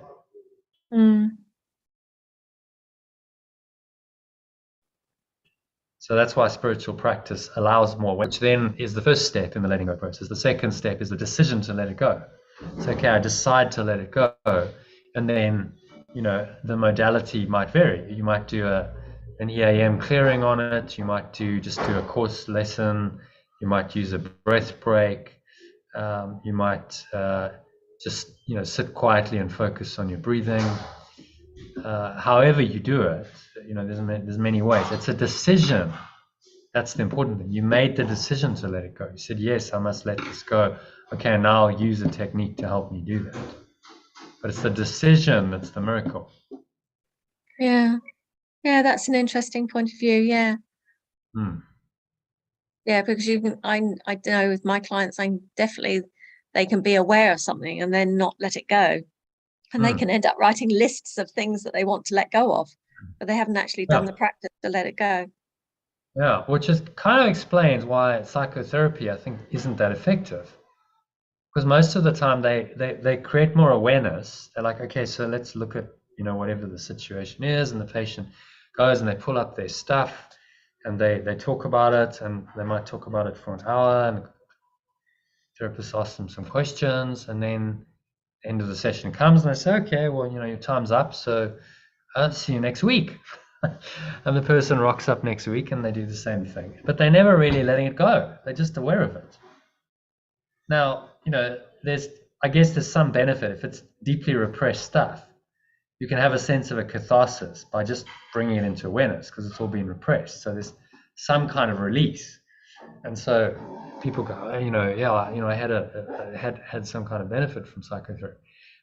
So that's why spiritual practice allows more, which then is the first step in the letting go process. The second step is the decision to let it go. So, okay, I decide to let it go. And then, the modality might vary. You might do an EAM clearing on it. You might just do a course lesson. You might use a breath break. You might just, sit quietly and focus on your breathing. However you do it, there's many ways. It's a decision. That's the important thing. You made the decision to let it go. You said, yes, I must let this go. Okay, now I'll use a technique to help me do that. But it's the decision that's the miracle. Yeah, that's an interesting point of view. Yeah. Yeah, because I know with my clients, they can be aware of something and then not let it go. And they can end up writing lists of things that they want to let go of, but they haven't actually done the practice to let it go. Yeah, which kind of explains why psychotherapy, I think, isn't that effective. Because most of the time they create more awareness. They're like, okay, so let's look at, whatever the situation is, and the patient goes and they pull up their stuff and they talk about it, and they might talk about it for an hour, and the therapist asks them some questions, and then the end of the session comes and they say, okay, well, your time's up, so I'll see you next week. And the person rocks up next week and they do the same thing, but they're never really letting it go. They're just aware of it. Now, I guess there's some benefit if it's deeply repressed stuff. You can have a sense of a catharsis by just bringing it into awareness because it's all been repressed. So there's some kind of release. And so people go, I had some kind of benefit from psychotherapy.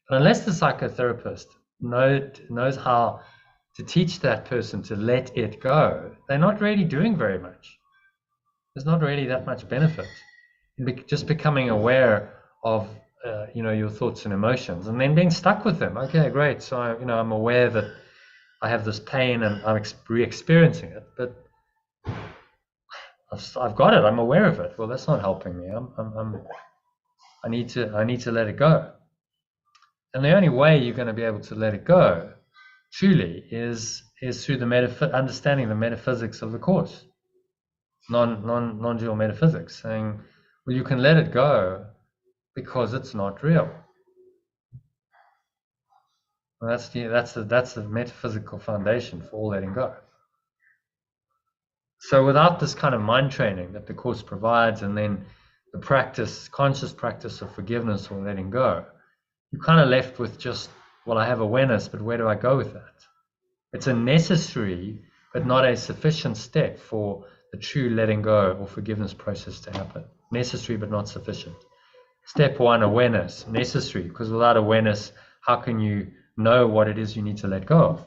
But unless the psychotherapist knows how to teach that person to let it go, they're not really doing very much. There's not really that much benefit in just becoming aware of your thoughts and emotions, and then being stuck with them. Okay, great. So I'm aware that I have this pain and I'm re-experiencing it, but I've got it. I'm aware of it. Well, that's not helping me. I need to let it go. And the only way you're going to be able to let it go truly is through understanding the metaphysics of the course, non-dual metaphysics, saying, well, you can let it go because it's not real. And that's the metaphysical foundation for all letting go. So without this kind of mind training that the course provides, and then the conscious practice of forgiveness or letting go, you're kind of left with just, well, I have awareness, but where do I go with that? It's a necessary but not a sufficient step for the true letting go or forgiveness process to happen. Necessary but not sufficient. Step one, awareness. Necessary, because without awareness, how can you know what it is you need to let go of?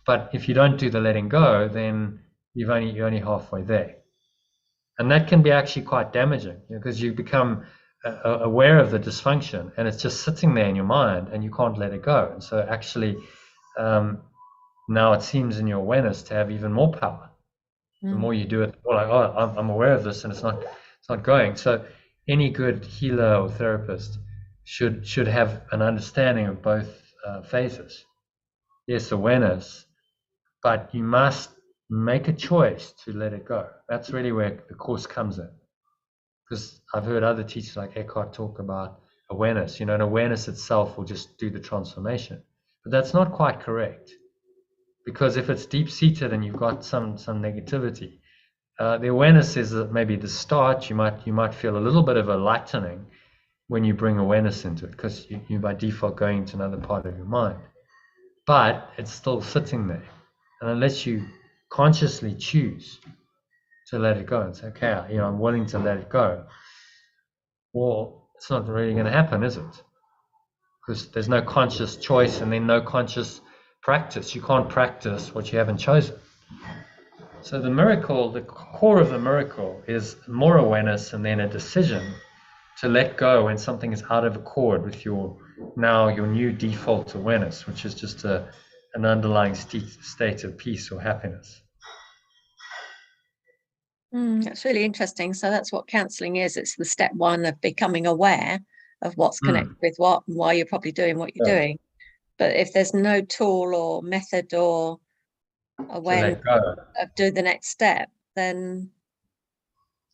But if you don't do the letting go, then you're only halfway there. And that can be actually quite damaging, because you become aware of the dysfunction and it's just sitting there in your mind and you can't let it go. And so actually now it seems in your awareness to have even more power. The more you do it, the more like, oh, I'm aware of this and it's not going. So any good healer or therapist should have an understanding of both phases. Yes, awareness, but you must make a choice to let it go. That's really where the course comes in. Because I've heard other teachers like Eckhart talk about awareness, and awareness itself will just do the transformation. But that's not quite correct. Because if it's deep-seated and you've got some negativity, the awareness is maybe the start. You might feel a little bit of a lightening when you bring awareness into it, because you by default going to another part of your mind. But it's still sitting there. And unless you consciously choose to let it go and say, okay, I'm willing to let it go, well, it's not really going to happen, is it? Because there's no conscious choice and then no conscious practice. You can't practice what you haven't chosen. So the miracle, the core of the miracle, is more awareness and then a decision to let go when something is out of accord with your new default awareness, which is just an underlying state of peace or happiness. That's really interesting. So that's what counselling is. It's the step one of becoming aware of what's connected with what and why you're probably doing what you're doing. But if there's no tool or method or awareness let go. of do the next step, then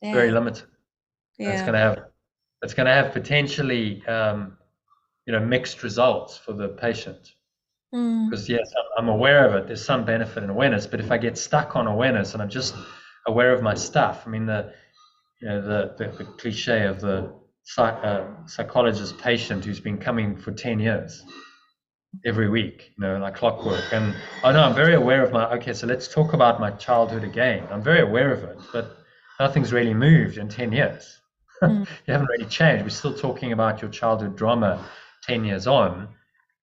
Very limited. It's going to have potentially mixed results for the patient. Because yes, I'm aware of it. There's some benefit in awareness, but if I get stuck on awareness and I'm just aware of my stuff, I mean the cliche of the psychologist patient who's been coming for 10 years every week, like clockwork. And I know I'm very aware of okay, so let's talk about my childhood again. I'm very aware of it, but nothing's really moved in 10 years. You haven't really changed. We're still talking about your childhood drama 10 years on.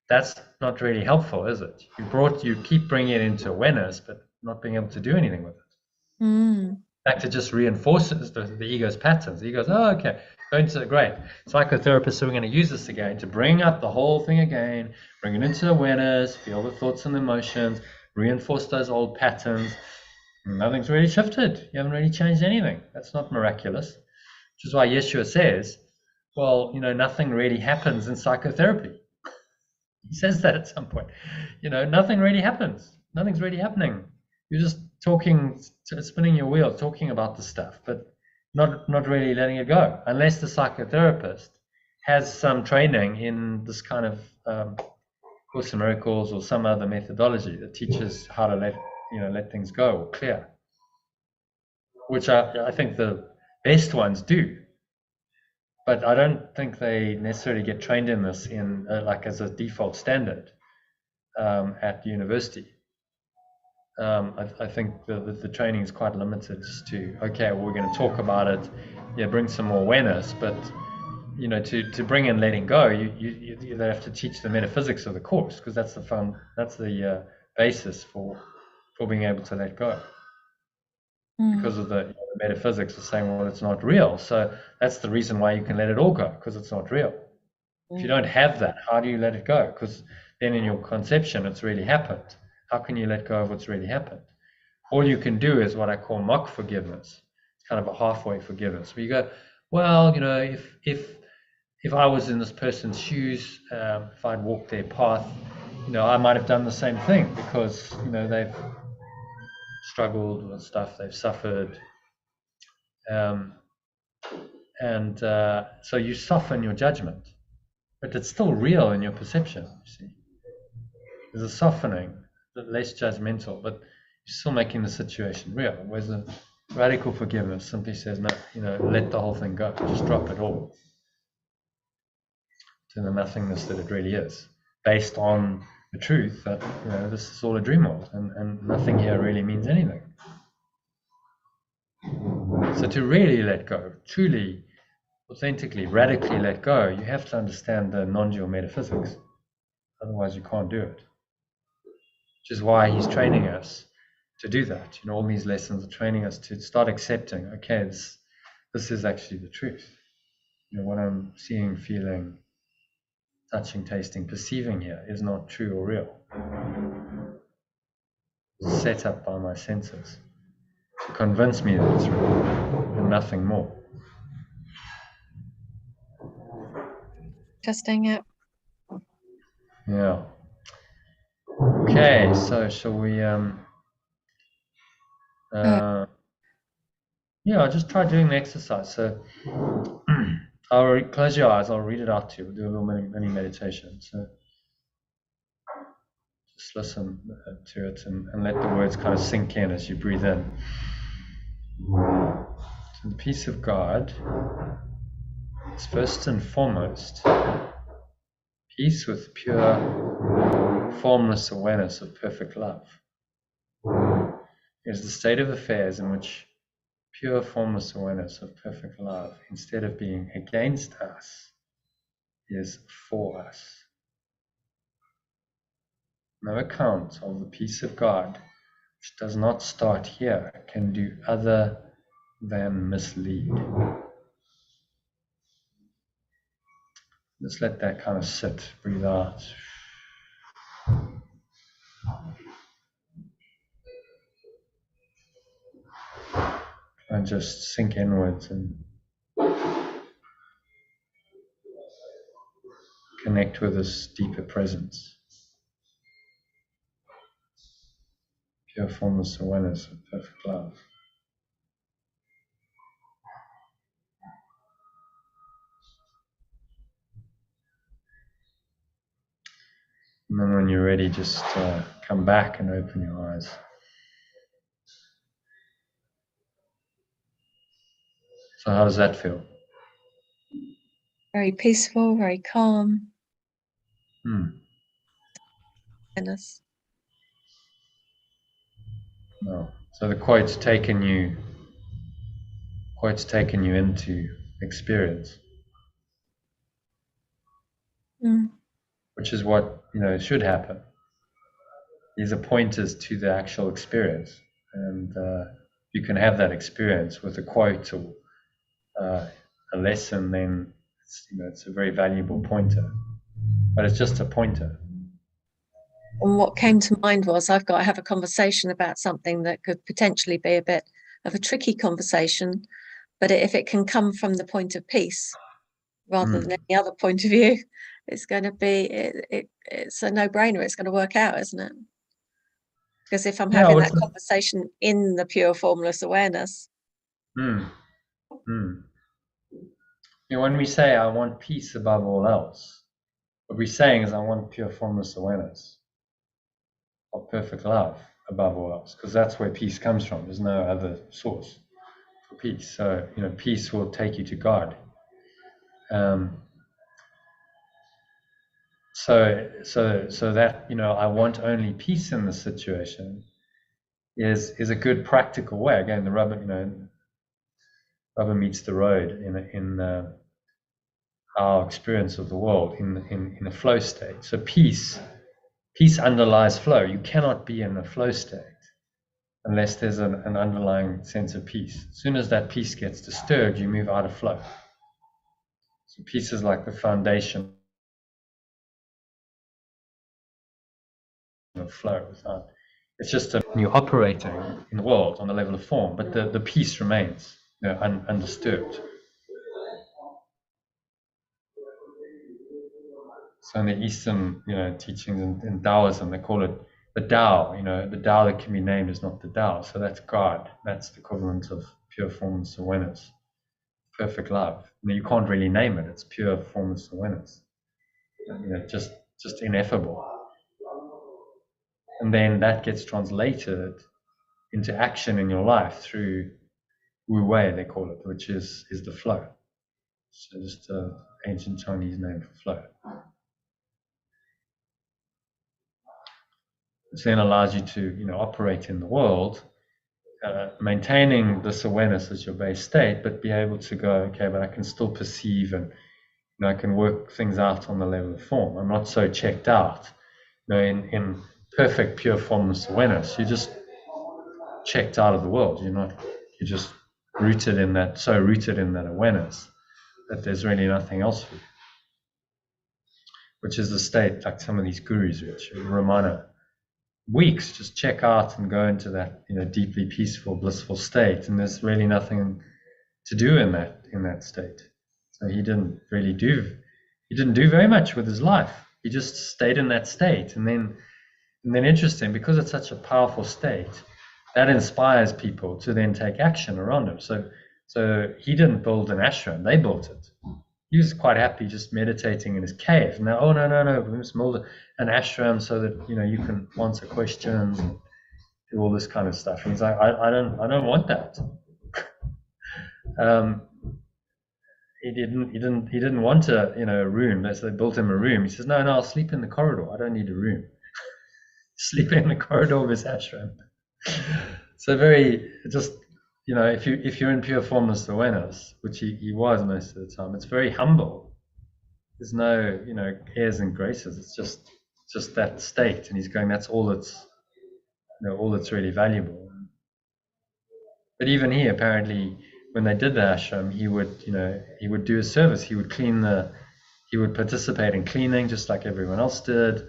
That's not really helpful, is it? You keep bringing it into awareness, but not being able to do anything with it. In fact, it just reinforces the ego's patterns. The ego goes, oh, okay, great. Psychotherapists are going to use this again to bring up the whole thing again, bring it into awareness, feel the thoughts and emotions, reinforce those old patterns. Nothing's really shifted. You haven't really changed anything. That's not miraculous. Which is why Yeshua says, well, nothing really happens in psychotherapy. He says that at some point. Nothing really happens. Nothing's really happening. You're just talking, spinning your wheel, talking about the stuff, but not really letting it go, unless the psychotherapist has some training in this kind of Course in Miracles or some other methodology that teaches how to let things go or clear, which I think the best ones do. But I don't think they necessarily get trained in this like as a default standard at university. I think the training is quite limited just to, okay, well, we're going to talk about it, bring some more awareness, but to bring in letting go, you have to teach the metaphysics of the Course, because that's the basis for being able to let go. Because of the metaphysics of saying, well, it's not real. So that's the reason why you can let it all go, because it's not real. If you don't have that, how do you let it go? Because then in your conception, it's really happened. How can you let go of what's really happened? All you can do is what I call mock forgiveness. It's kind of a halfway forgiveness, where you go, well, if I was in this person's shoes, if I'd walked their path, I might have done the same thing, because they've struggled with stuff, they've suffered, and so you soften your judgment, but it's still real in your perception. You see, there's a softening, less judgmental, but you're still making the situation real. Whereas the radical forgiveness simply says, no, let the whole thing go, just drop it all to the nothingness that it really is, based on the truth that this is all a dream world, and nothing here really means anything. So to really let go, truly, authentically, radically let go, you have to understand the non-dual metaphysics. Otherwise, you can't do it. Which is why he's training us to do that. All these lessons are training us to start accepting, okay, this is actually the truth. What I'm seeing, feeling, touching, tasting, perceiving here is not true or real. It's set up by my senses to convince me that it's real and nothing more. Interesting, yeah. Yeah. Okay, so shall we I'll just try doing the exercise. So I'll close your eyes, I'll read it out to you. We'll do a little mini meditation. So just listen to it and let the words kind of sink in as you breathe in. So the peace of God is first and foremost peace with pure, formless awareness of perfect love. It is the state of affairs in which pure, formless awareness of perfect love, instead of being against us, is for us. No account of the peace of God, which does not start here, can do other than mislead. Just let that kind of sit, breathe out. and just sink inwards and connect with this deeper presence, pure formless awareness of perfect love. And then when you're ready, just come back and open your eyes. So how does that feel? Very peaceful, very calm. Awareness. No. So the quote's taken you into experience, which is what should happen. These are pointers to the actual experience, and you can have that experience with a quote or a lesson. Then it's a very valuable pointer, but it's just a pointer. And what came to mind was I've got to have a conversation about something that could potentially be a bit of a tricky conversation, but if it can come from the point of peace rather than any other point of view, it's going to be it's a no-brainer. It's going to work out, isn't it? Because if I'm having that conversation in the pure formless awareness. When we say I want peace above all else, what we're saying is I want pure formless awareness of perfect love above all else, because that's where peace comes from. There's no other source for peace. So peace will take you to God. So that I want only peace in this situation is a good practical way. Again, the rubber meets the road in our experience of the world in a flow state. So peace underlies flow. You cannot be in a flow state unless there's an underlying sense of peace. As soon as that peace gets disturbed, you move out of flow. So peace is like the foundation of flow. It's just you're operating in the world on the level of form, but the peace remains undisturbed. So in the Eastern teachings in Taoism, they call it the Tao. The Tao that can be named is not the Tao. So that's God. That's the equivalent of pure formless awareness, perfect love. You can't really name it. It's pure formless awareness. Just ineffable. And then that gets translated into action in your life through Wu Wei, they call it, which is the flow. So just an ancient Chinese name for flow. Which then allows you to operate in the world, maintaining this awareness as your base state, but be able to go, okay, but I can still perceive and I can work things out on the level of form. I'm not so checked out. In perfect pure formless awareness, you're just checked out of the world. You're just rooted in that awareness that there's really nothing else for you. Which is the state, like some of these gurus, which Ramana, weeks just check out and go into that deeply peaceful, blissful state, and there's really nothing to do in that state. So he didn't do very much with his life. He just stayed in that state, and then interesting, because it's such a powerful state, that inspires people to then take action around him. So he didn't build an ashram; they built it. He was quite happy just meditating in his cave. Now, no, we must build an ashram so that you can answer questions and do all this kind of stuff. And he's like, I don't want that. He didn't want a room. So they built him a room. He says, no, I'll sleep in the corridor. I don't need a room. Sleep in the corridor of his ashram. So very just. If you're in pure formless awareness, which he was most of the time, it's very humble. There's no, airs and graces. It's just that state, and he's going. That's all that's, all that's really valuable. But even he, apparently, when they did the ashram, he would do a service. He would he would participate in cleaning just like everyone else did.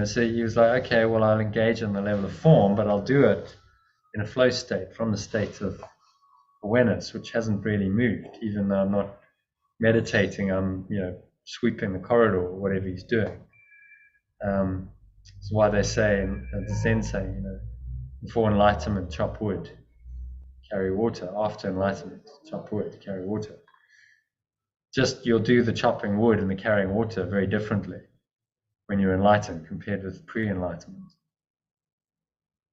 So he was like, okay, well, I'll engage on the level of form, but I'll do it in a flow state, from the state of awareness, which hasn't really moved, even though I'm not meditating, I'm, sweeping the corridor or whatever he's doing. That's why they say in the Zen saying, before enlightenment, chop wood, carry water. After enlightenment, chop wood, carry water. Just you'll do the chopping wood and the carrying water very differently when you're enlightened compared with pre-enlightenment.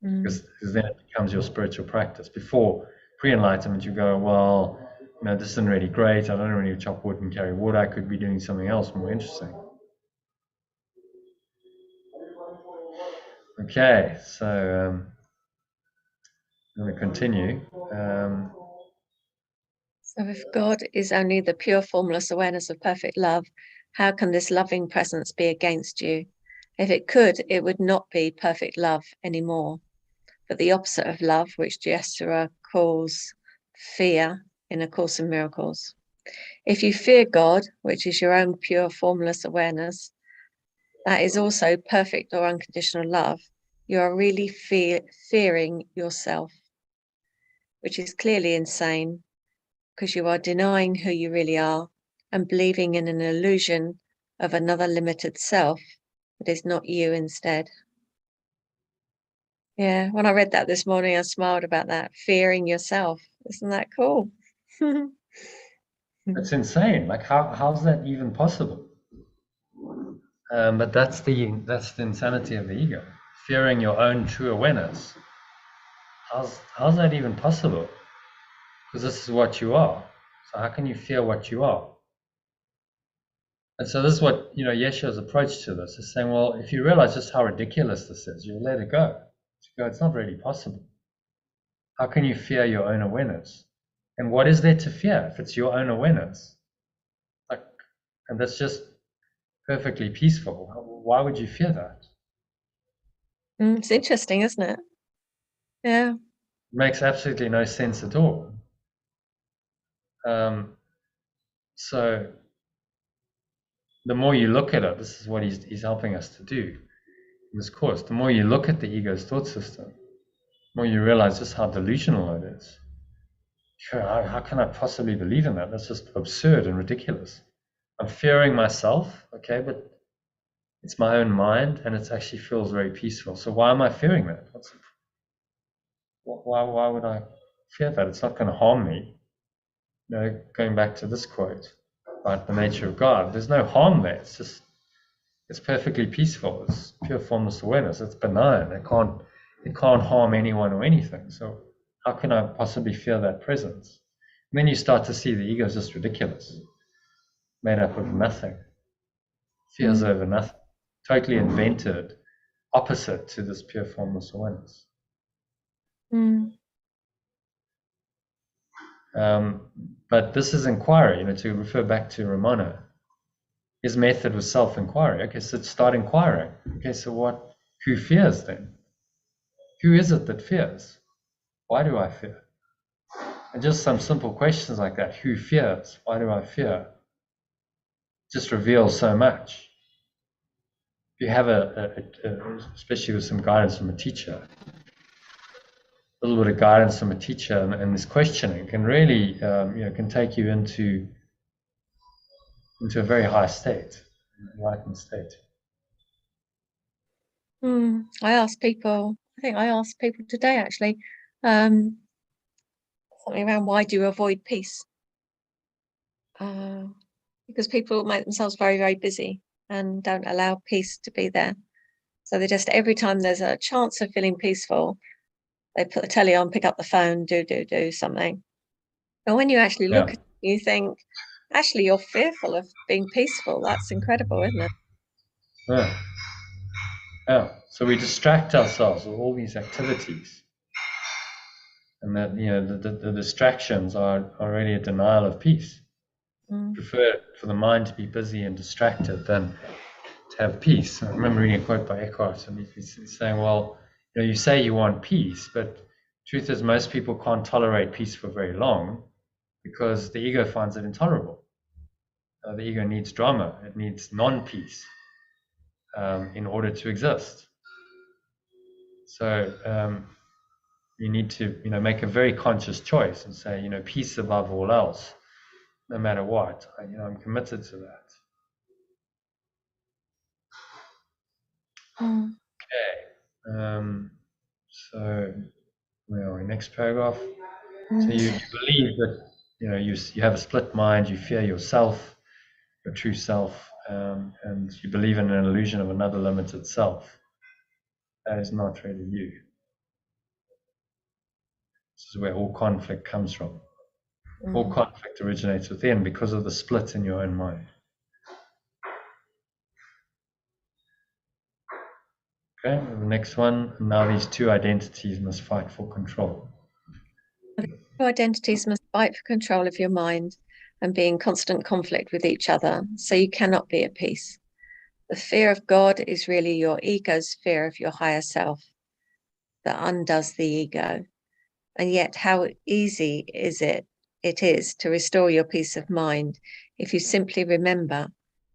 Because then it becomes your spiritual practice. Before pre-enlightenment, you go, well, this isn't really great. I don't really chop wood and carry water. I could be doing something else more interesting. Okay, so I'm going to continue. So if God is only the pure formless awareness of perfect love, how can this loving presence be against you? If it could, it would not be perfect love anymore, but the opposite of love, which Jeshua calls fear in A Course in Miracles. If you fear God, which is your own pure formless awareness, that is also perfect or unconditional love, you are really fearing yourself, which is clearly insane, because you are denying who you really are and believing in an illusion of another limited self that is not you instead. Yeah, when I read that this morning, I smiled about that, fearing yourself. Isn't that cool? It's insane. Like, how's that even possible? But that's the insanity of the ego, fearing your own true awareness. How's that even possible? Because this is what you are. So how can you fear what you are? And so this is what Yeshua's approach to this is saying, well, if you realize just how ridiculous this is, you'll let it go. It's not really possible. How can you fear your own awareness? And what is there to fear if it's your own awareness? And that's just perfectly peaceful. Why would you fear that? It's interesting, isn't it? Yeah. It makes absolutely no sense at all. So the more you look at it, this is what he's helping us to do in this course. The more you look at the ego's thought system, the more you realize just how delusional it is. Sure, how can I possibly believe in that? That's just absurd and ridiculous. I'm fearing myself, okay, but it's my own mind and it actually feels very peaceful. So why am I fearing that? Why would I fear that? It's not going to harm me. Going back to this quote about the nature of God, there's no harm there. It's perfectly peaceful. It's pure formless awareness. It's benign. It can't harm anyone or anything. So how can I possibly fear that presence? And then you start to see the ego is just ridiculous, made up of nothing, fears over nothing, totally invented, opposite to this pure formless awareness. But this is inquiry, to refer back to Ramana. His method was self-inquiry. Okay, so start inquiring. Okay, so who fears then? Who is it that fears? Why do I fear? And just some simple questions like that. Who fears? Why do I fear? Just reveals so much. If you have especially with some guidance from a teacher, a little bit of guidance from a teacher and this questioning can really, can take you into a very high state, enlightened state. I think I asked people today actually, something around why do you avoid peace? Because people make themselves very, very busy and don't allow peace to be there. So they just, every time there's a chance of feeling peaceful, they put the telly on, pick up the phone, do something. But when you actually look at it, you think, actually, you're fearful of being peaceful. That's incredible, isn't it? Yeah. So we distract ourselves with all these activities. And that, the distractions are really a denial of peace. Prefer for the mind to be busy and distracted than to have peace. I remember reading a quote by Eckhart, and he's saying, well, you say you want peace, but truth is most people can't tolerate peace for very long because the ego finds it intolerable. The ego needs drama. It needs non-peace in order to exist. So You need to, make a very conscious choice and say, peace above all else, no matter what. I'm committed to that. Okay. So where are we? Next paragraph. So you believe that you have a split mind. You fear yourself, your true self, and you believe in an illusion of another limited self. That is not really you. This is where all conflict comes from. All conflict originates within because of the split in your own mind. Okay, the next one. Now these two identities must fight for control. Two identities must fight for control of your mind and be in constant conflict with each other, so you cannot be at peace. The fear of God is really your ego's fear of your higher self that undoes the ego. And yet, how easy it is to restore your peace of mind if you simply remember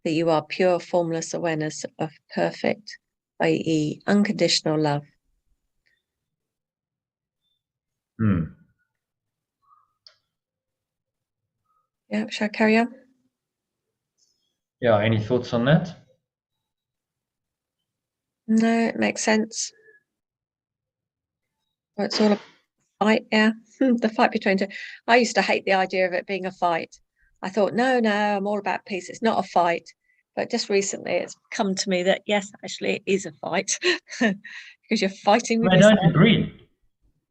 that you are pure formless awareness of perfect, i.e. unconditional love. Yeah, shall I carry on? Yeah, any thoughts on that? No, it makes sense. Well, it's all a fight, yeah. The fight between two. I used to hate the idea of it being a fight. I thought, no, I'm all about peace. It's not a fight. But just recently, it's come to me that yes, actually, it is a fight because you're fighting with yourself. I don't agree.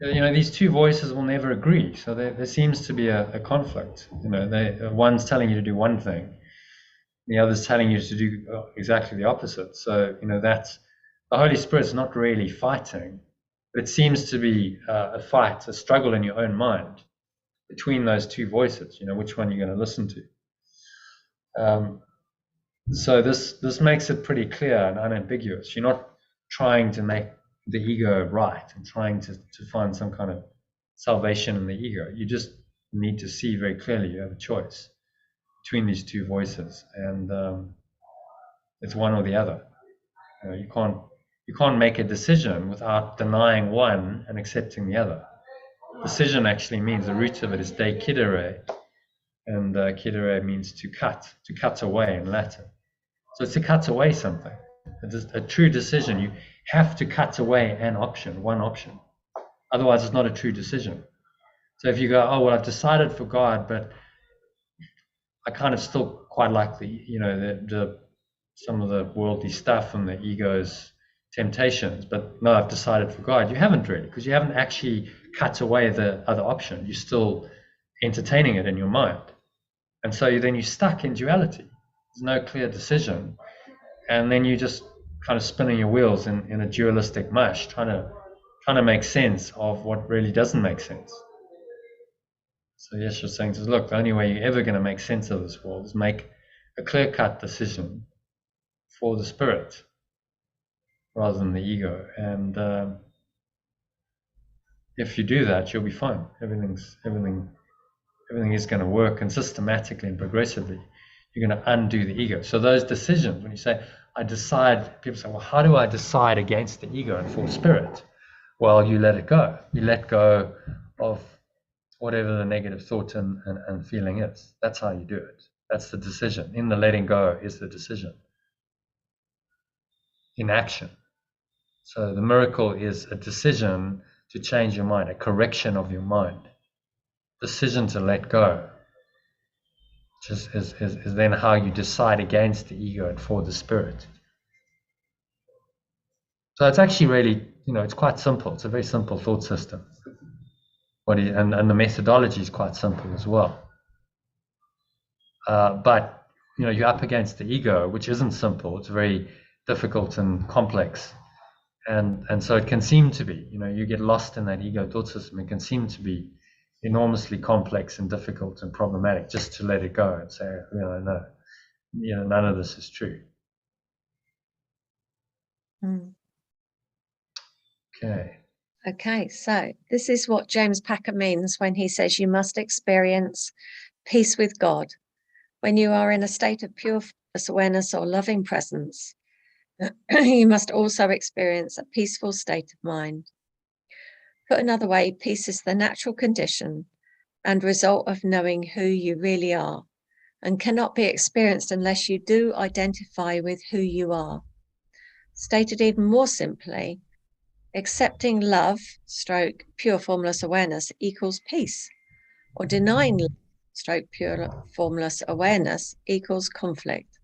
These two voices will never agree. So there seems to be a conflict. One's telling you to do one thing, the other's telling you to do exactly the opposite. So that's the Holy Spirit's not really fighting. But it seems to be a fight, a struggle in your own mind between those two voices. Which one you're going to listen to. So this makes it pretty clear and unambiguous. You're not trying to make the ego right and trying to find some kind of salvation in the ego. You just need to see very clearly you have a choice between these two voices, and it's one or the other. You can't make a decision without denying one and accepting the other. Decision actually means the root of it is de cidere, and cidere means to cut away in Latin. So it's to cut away something. A true decision, you have to cut away one option. Otherwise, it's not a true decision. So if you go, oh, well, I've decided for God, but I kind of still quite like some of the worldly stuff and the ego's temptations, but no, I've decided for God. You haven't really, because you haven't actually cut away the other option. You're still entertaining it in your mind. And so then you're stuck in duality. There's no clear decision. And then you just kind of spinning your wheels in a dualistic mush, trying to make sense of what really doesn't make sense. So Yeshua's saying to us, look, the only way you're ever going to make sense of this world is make a clear-cut decision for the spirit rather than the ego. And if you do that, you'll be fine. Everything is going to work, and systematically and progressively, you're going to undo the ego. So those decisions, when you say, I decide, people say, well, how do I decide against the ego and for spirit? Well, you let it go. You let go of whatever the negative thought and feeling is. That's how you do it. That's the decision. In the letting go is the decision. In action. So the miracle is a decision to change your mind, a correction of your mind. Decision to let go. Just is then how you decide against the ego and for the spirit. So it's actually really, it's quite simple. It's a very simple thought system. And the methodology is quite simple as well. But you're up against the ego, which isn't simple. It's very difficult and complex. And so it can seem to be, you get lost in that ego thought system. It can seem to be enormously complex and difficult and problematic just to let it go and say, no, none of this is true. Okay, so this is what James Packer means when he says you must experience peace with God. When you are in a state of pure awareness or loving presence, you must also experience a peaceful state of mind. Put another way, peace is the natural condition and result of knowing who you really are, and cannot be experienced unless you do identify with who you are. Stated even more simply, accepting love stroke pure formless awareness equals peace, or denying love stroke pure formless awareness equals conflict.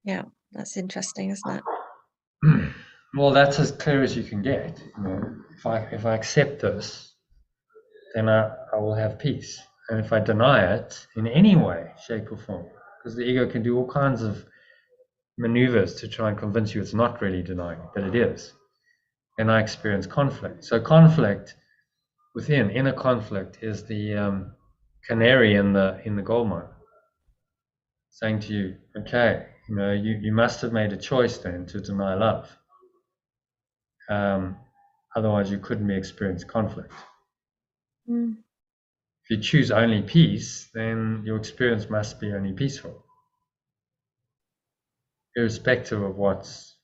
Yeah, that's interesting, isn't it? Well, that's as clear as you can get. You know, if I accept this, then I will have peace. And if I deny it in any way, shape, or form, because the ego can do all kinds of maneuvers to try and convince you it's not really denying it, but it is, then I experience conflict. So conflict inner conflict is the canary in the gold mine, saying to you, okay, you know, you must have made a choice then to deny love. Otherwise you couldn't be experiencing conflict. If you choose only peace, then your experience must be only peaceful, irrespective of what's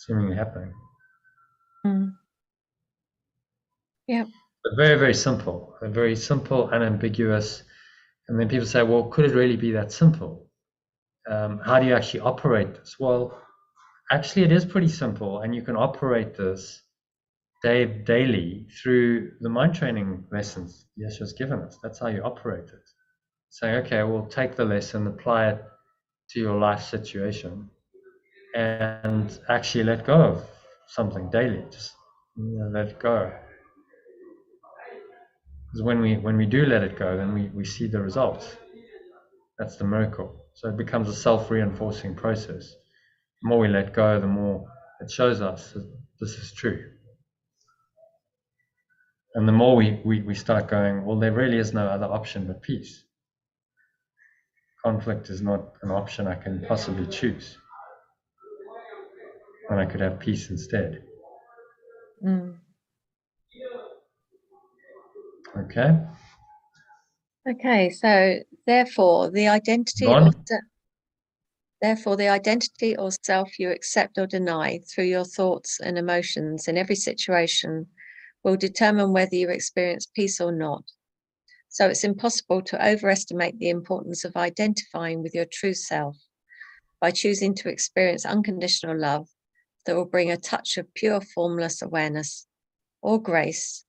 seemingly happening. Yeah. But very, very simple, unambiguous. And then people say, well, could it really be that simple? How do you actually operate this? Well, actually, it is pretty simple, and you can operate this daily through the mind training lessons Yeshua's given us. That's how you operate it. Saying, okay, we'll take the lesson, apply it to your life situation, and actually let go of something daily. Just let it go. Because when we do let it go, then we see the results. That's the miracle. So it becomes a self-reinforcing process. The more we let go, the more it shows us that this is true. And the more we start going, well, there really is no other option but peace. Conflict is not an option I can possibly choose. And I could have peace instead. Okay? Okay, so therefore the identity or self you accept or deny through your thoughts and emotions in every situation will determine whether you experience peace or not. So it's impossible to overestimate the importance of identifying with your true self by choosing to experience unconditional love that will bring a touch of pure formless awareness or grace,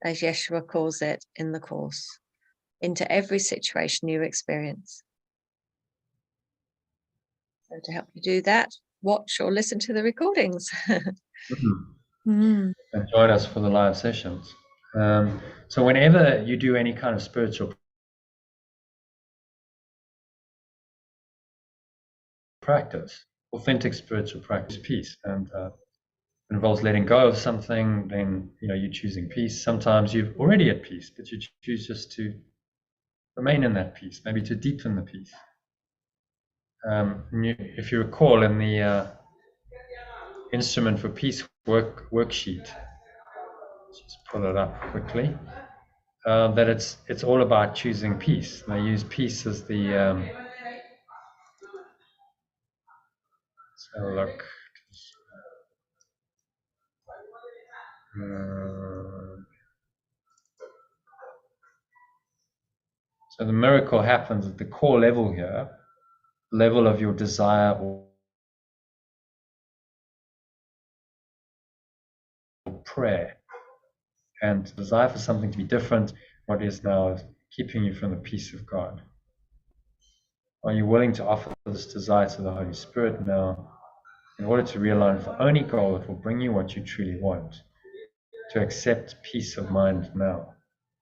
as Yeshua calls it in the Course, into every situation you experience. So to help you do that, watch or listen to the recordings. And join us for the live sessions. So whenever you do any kind of spiritual practice, authentic spiritual practice, peace, and involves letting go of something, then you're choosing peace. Sometimes you're already at peace, but you choose just to remain in that peace, maybe to deepen the peace. If you recall in the Instrument for Peace worksheet, just pull it up quickly, that it's all about choosing peace. And I use peace as the let's have a look. So the miracle happens at the core level here, level of your desire or prayer, and desire for something to be different. What is now keeping you from the peace of God? Are you willing to offer this desire to the Holy Spirit now in order to realign with the only goal that will bring you what you truly want, to accept peace of mind now?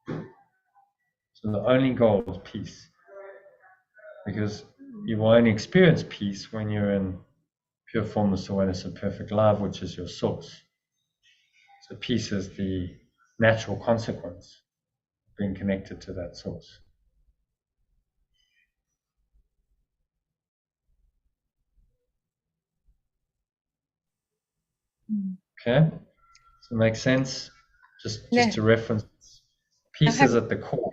So the only goal is peace, because you will only experience peace when you're in pure formless awareness of perfect love, which is your source. So peace is the natural consequence of being connected to that source. Okay, so it makes sense. Just to reference, peace is at the core.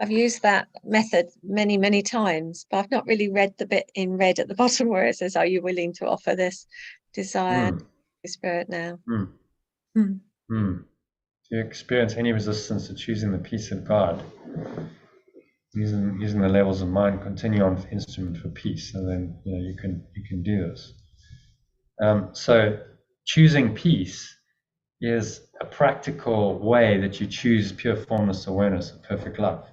I've used that method many, many times, but I've not really read the bit in red at the bottom where it says, "Are you willing to offer this desire to the Spirit now?" Mm. If you experience any resistance to choosing the peace of God, using the levels of mind, continue on with the instrument for peace, and then you can do this. So choosing peace is a practical way that you choose pure formless awareness of perfect love.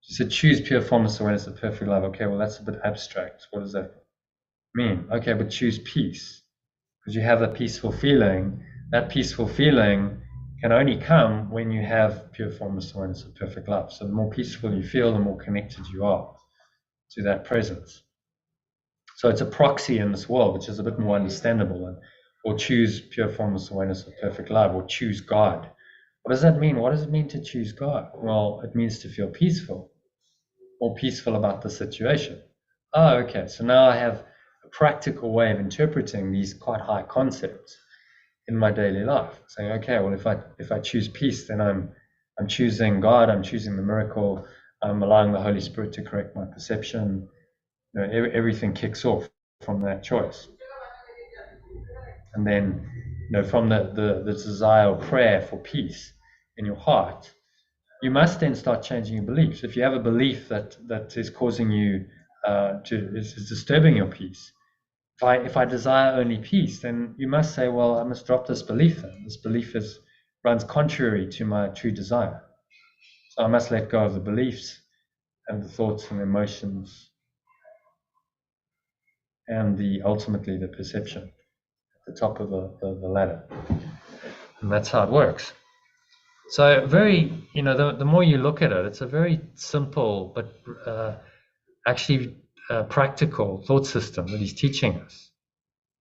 You said choose pure formless awareness of perfect love. Okay, well that's a bit abstract. What does that mean? Okay, but choose peace, because you have a peaceful feeling. That peaceful feeling can only come when you have pure formless awareness of perfect love. So the more peaceful you feel, the more connected you are to that presence. So it's a proxy in this world, which is a bit more understandable. Or choose pure formless awareness of perfect love, or choose God. What does that mean? What does it mean to choose God? Well, it means to feel peaceful, or peaceful about the situation. Oh, okay. So now I have a practical way of interpreting these quite high concepts in my daily life. Saying, okay, well, if I choose peace, then I'm choosing God. I'm choosing the miracle. I'm allowing the Holy Spirit to correct my perception. Everything kicks off from that choice. And then, from the desire or prayer for peace in your heart, you must then start changing your beliefs. If you have a belief that is causing you is disturbing your peace, if I desire only peace, then you must say, well, I must drop this belief. Then this belief runs contrary to my true desire. So I must let go of the beliefs and the thoughts and emotions and ultimately the perception at the top of the ladder. And that's how it works. So the more you look at it, it's a very simple but actually practical thought system that he's teaching us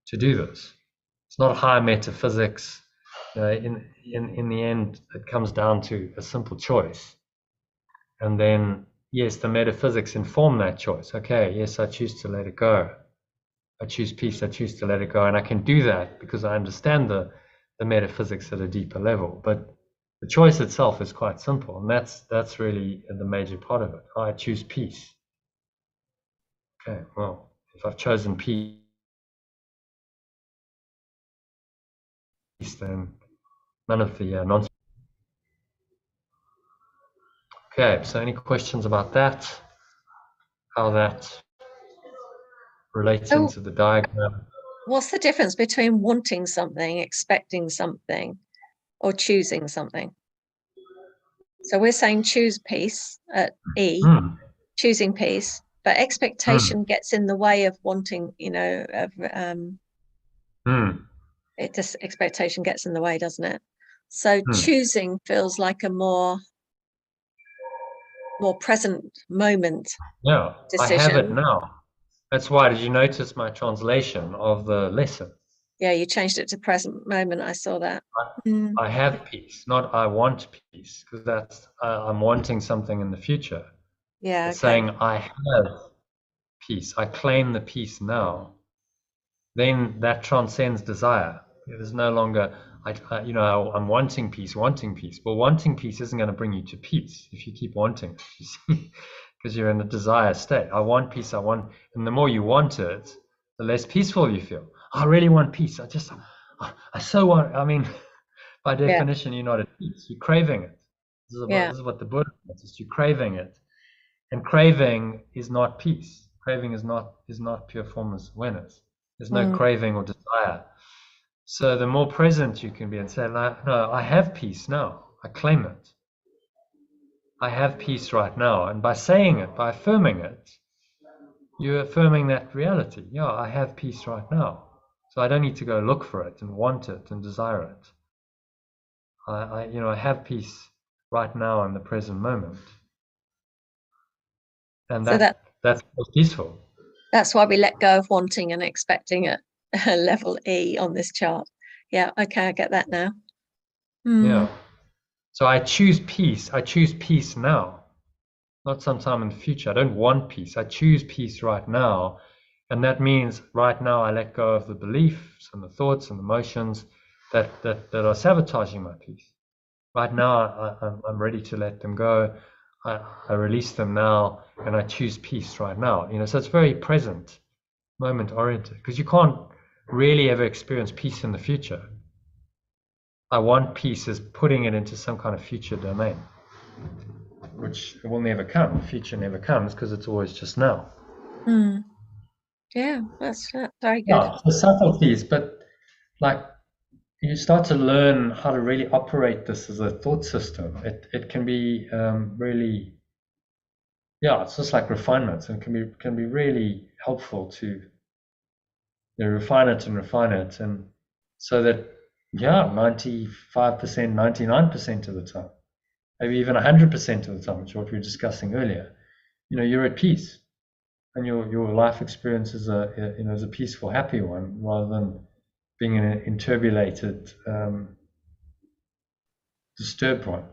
to do this. It's not high metaphysics. In the end, it comes down to a simple choice. And then, yes, the metaphysics inform that choice. Okay, yes, I choose to let it go. I choose peace. I choose to let it go. And I can do that because I understand the metaphysics at a deeper level. But the choice itself is quite simple. And that's really the major part of it. I choose peace. Okay, well, if I've chosen peace, then none of the nonsense. Okay, so any questions about that? How that relates into the diagram? What's the difference between wanting something, expecting something, or choosing something? So we're saying choose peace at E, choosing peace, but expectation gets in the way of wanting, it just, expectation gets in the way, doesn't it? So choosing feels like a more present moment. Yeah, decision. I have it now. That's why, did you notice my translation of the lesson? Yeah, you changed it to present moment. I saw that. I have peace, not I want peace, because that's I'm wanting something in the future. Yeah, it's saying I have peace. I claim the peace now. Then that transcends desire. There's no longer I'm wanting peace. Well, wanting peace isn't going to bring you to peace if you keep wanting it, you see, because you're in a desire state. I want peace. And the more you want it, the less peaceful you feel. I really want peace. I so want. I mean, by definition, you're not at peace. You're craving it. This is what the Buddha says. You're craving it, and craving is not peace. Craving is not pure formless awareness. There's no craving or desire. So the more present you can be and say, no, I have peace now. I claim it. I have peace right now. And by saying it, by affirming it, you're affirming that reality. Yeah, I have peace right now. So I don't need to go look for it and want it and desire it. I have peace right now in the present moment. And so that's peaceful. That's why we let go of wanting and expecting at level E on this chart. Yeah, okay, I get that now. Yeah. So I choose peace. I choose peace now, not sometime in the future. I don't want peace. I choose peace right now. And that means right now I let go of the beliefs and the thoughts and emotions that are sabotaging my peace. Right now I'm ready to let them go. I release them now, and I choose peace right now. So it's very present, moment oriented, because you can't really ever experience peace in the future. I want peace is putting it into some kind of future domain, which will never come. Future never comes because it's always just now. Yeah, that's very good. Yeah, the subtleties, but like you start to learn how to really operate this as a thought system. It can be really, yeah, it's just like refinement, and can be really helpful to refine it, and so that, yeah, 95%, 99% of the time, maybe even 100% of the time, which is what we were discussing earlier, you're at peace, and your life experience is is a peaceful, happy one, rather than being in an inturbulated, disturbed one.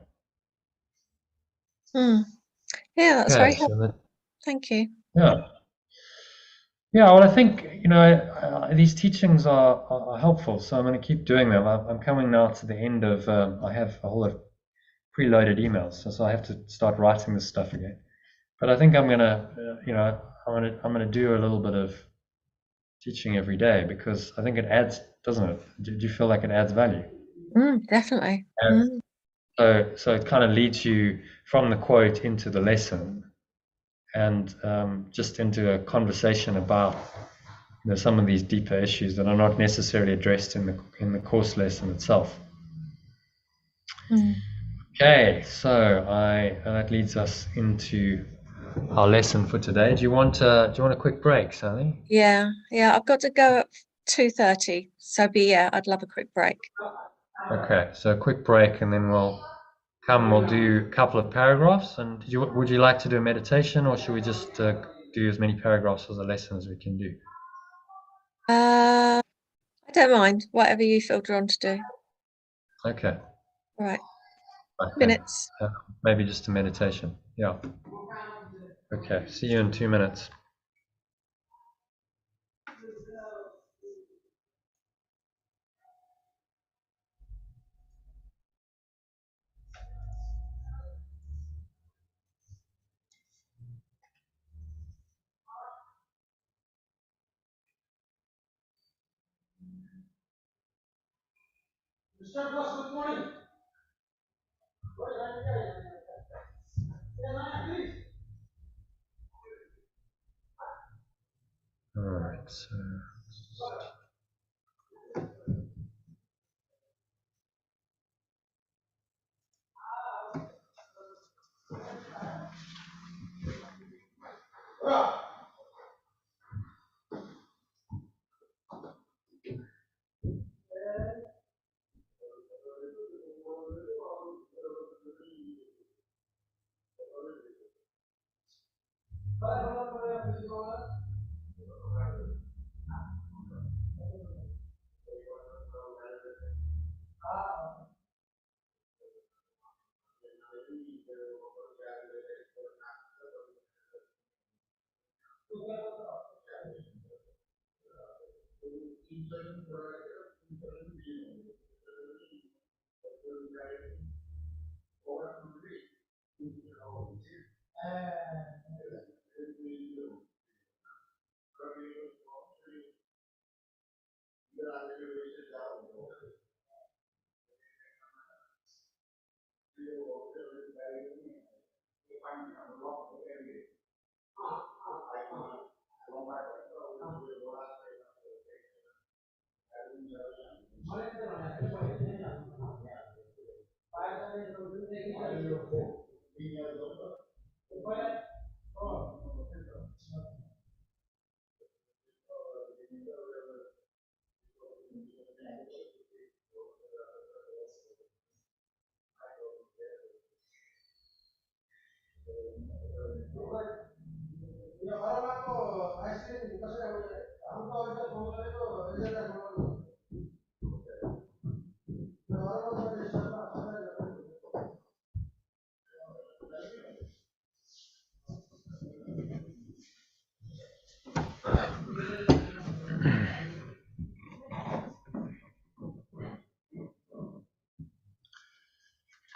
Yeah, that's very helpful. So Thank you. yeah. Yeah, well, I think, these teachings are helpful, so I'm going to keep doing them. I'm coming now to the end of, I have a whole lot of preloaded emails, so I have to start writing this stuff again. But I think I'm going to, I'm going to do a little bit of teaching every day, because I think it adds, doesn't it? Do you feel like it adds value? Definitely. So it kind of leads you from the quote into the lesson, and just into a conversation about some of these deeper issues that are not necessarily addressed in the course lesson itself. Okay, so that leads us into our lesson for today. Do you want a quick break, Sally? Yeah, I've got to go at 2:30, so I'd love a quick break. Okay, so a quick break, and then we'll do a couple of paragraphs. And would you like to do a meditation, or should we just do as many paragraphs as a lesson as we can do? I don't mind, whatever you feel drawn to do. Okay. All right. Okay. Minutes. Maybe just a meditation. Yeah. Okay. See you in 2 minutes. Mr. Boss, good morning. All right. So.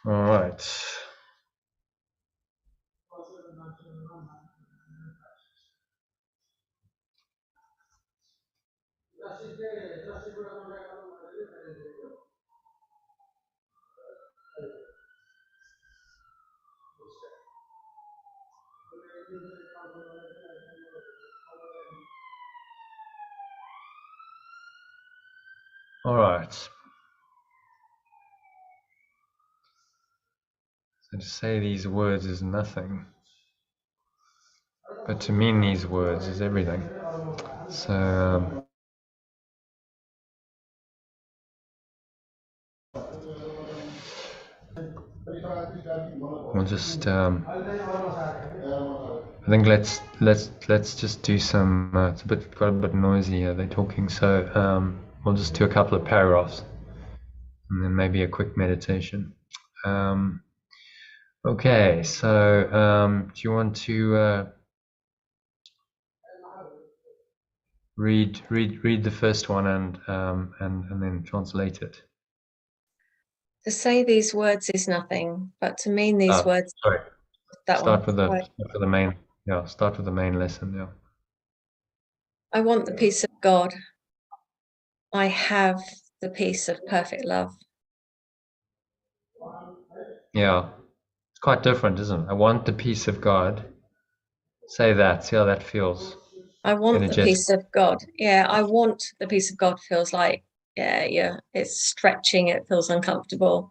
All right. All right. So to say these words is nothing, but to mean these words is everything. So we'll just I think let's just do some. It's got a bit noisy here. They're talking, so we'll just do a couple of paragraphs, and then maybe a quick meditation. Okay, so do you want to read the first one and then translate it? To say these words is nothing, but to mean these words. Sorry. That Start one. with the main. Yeah, start with the main lesson. Yeah. I want the peace of God. I have the peace of perfect love. Yeah, it's quite different, isn't it? I want the peace of God. Say that. See how that feels. I want the Energetic. peace of God. Yeah, I want the peace of God feels like, yeah, it's stretching, it feels uncomfortable.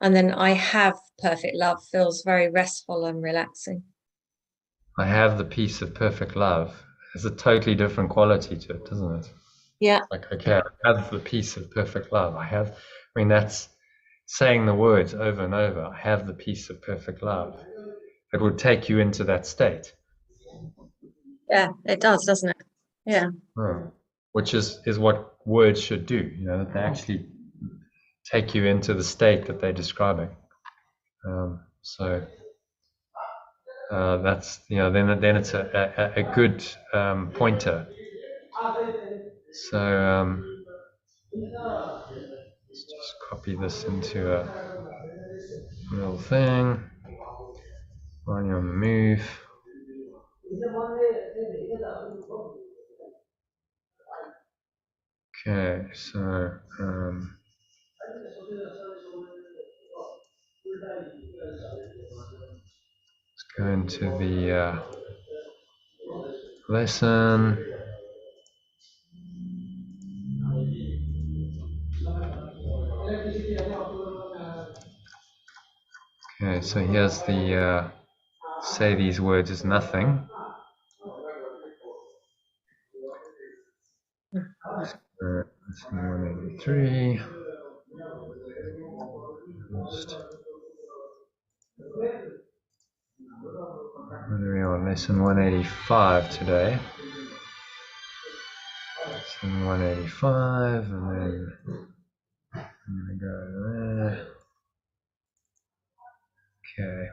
And then I have perfect love feels very restful and relaxing. I have the peace of perfect love. There's a totally different quality to it, doesn't it? Yeah. Like, okay, I have the peace of perfect love. I mean, that's saying the words over and over. I have the peace of perfect love. It would take you into that state. Yeah, it does, doesn't it? Yeah. Which is what words should do, that they actually take you into the state that they're describing. So that's, then it's a good pointer. So let's just copy this into a little thing while you're on the move. Okay, so let's go into the lesson. Okay, so here's the say these words is nothing. Lesson 183. We're on lesson 185 today. Lesson 185, and then I'm going to go there. Okay.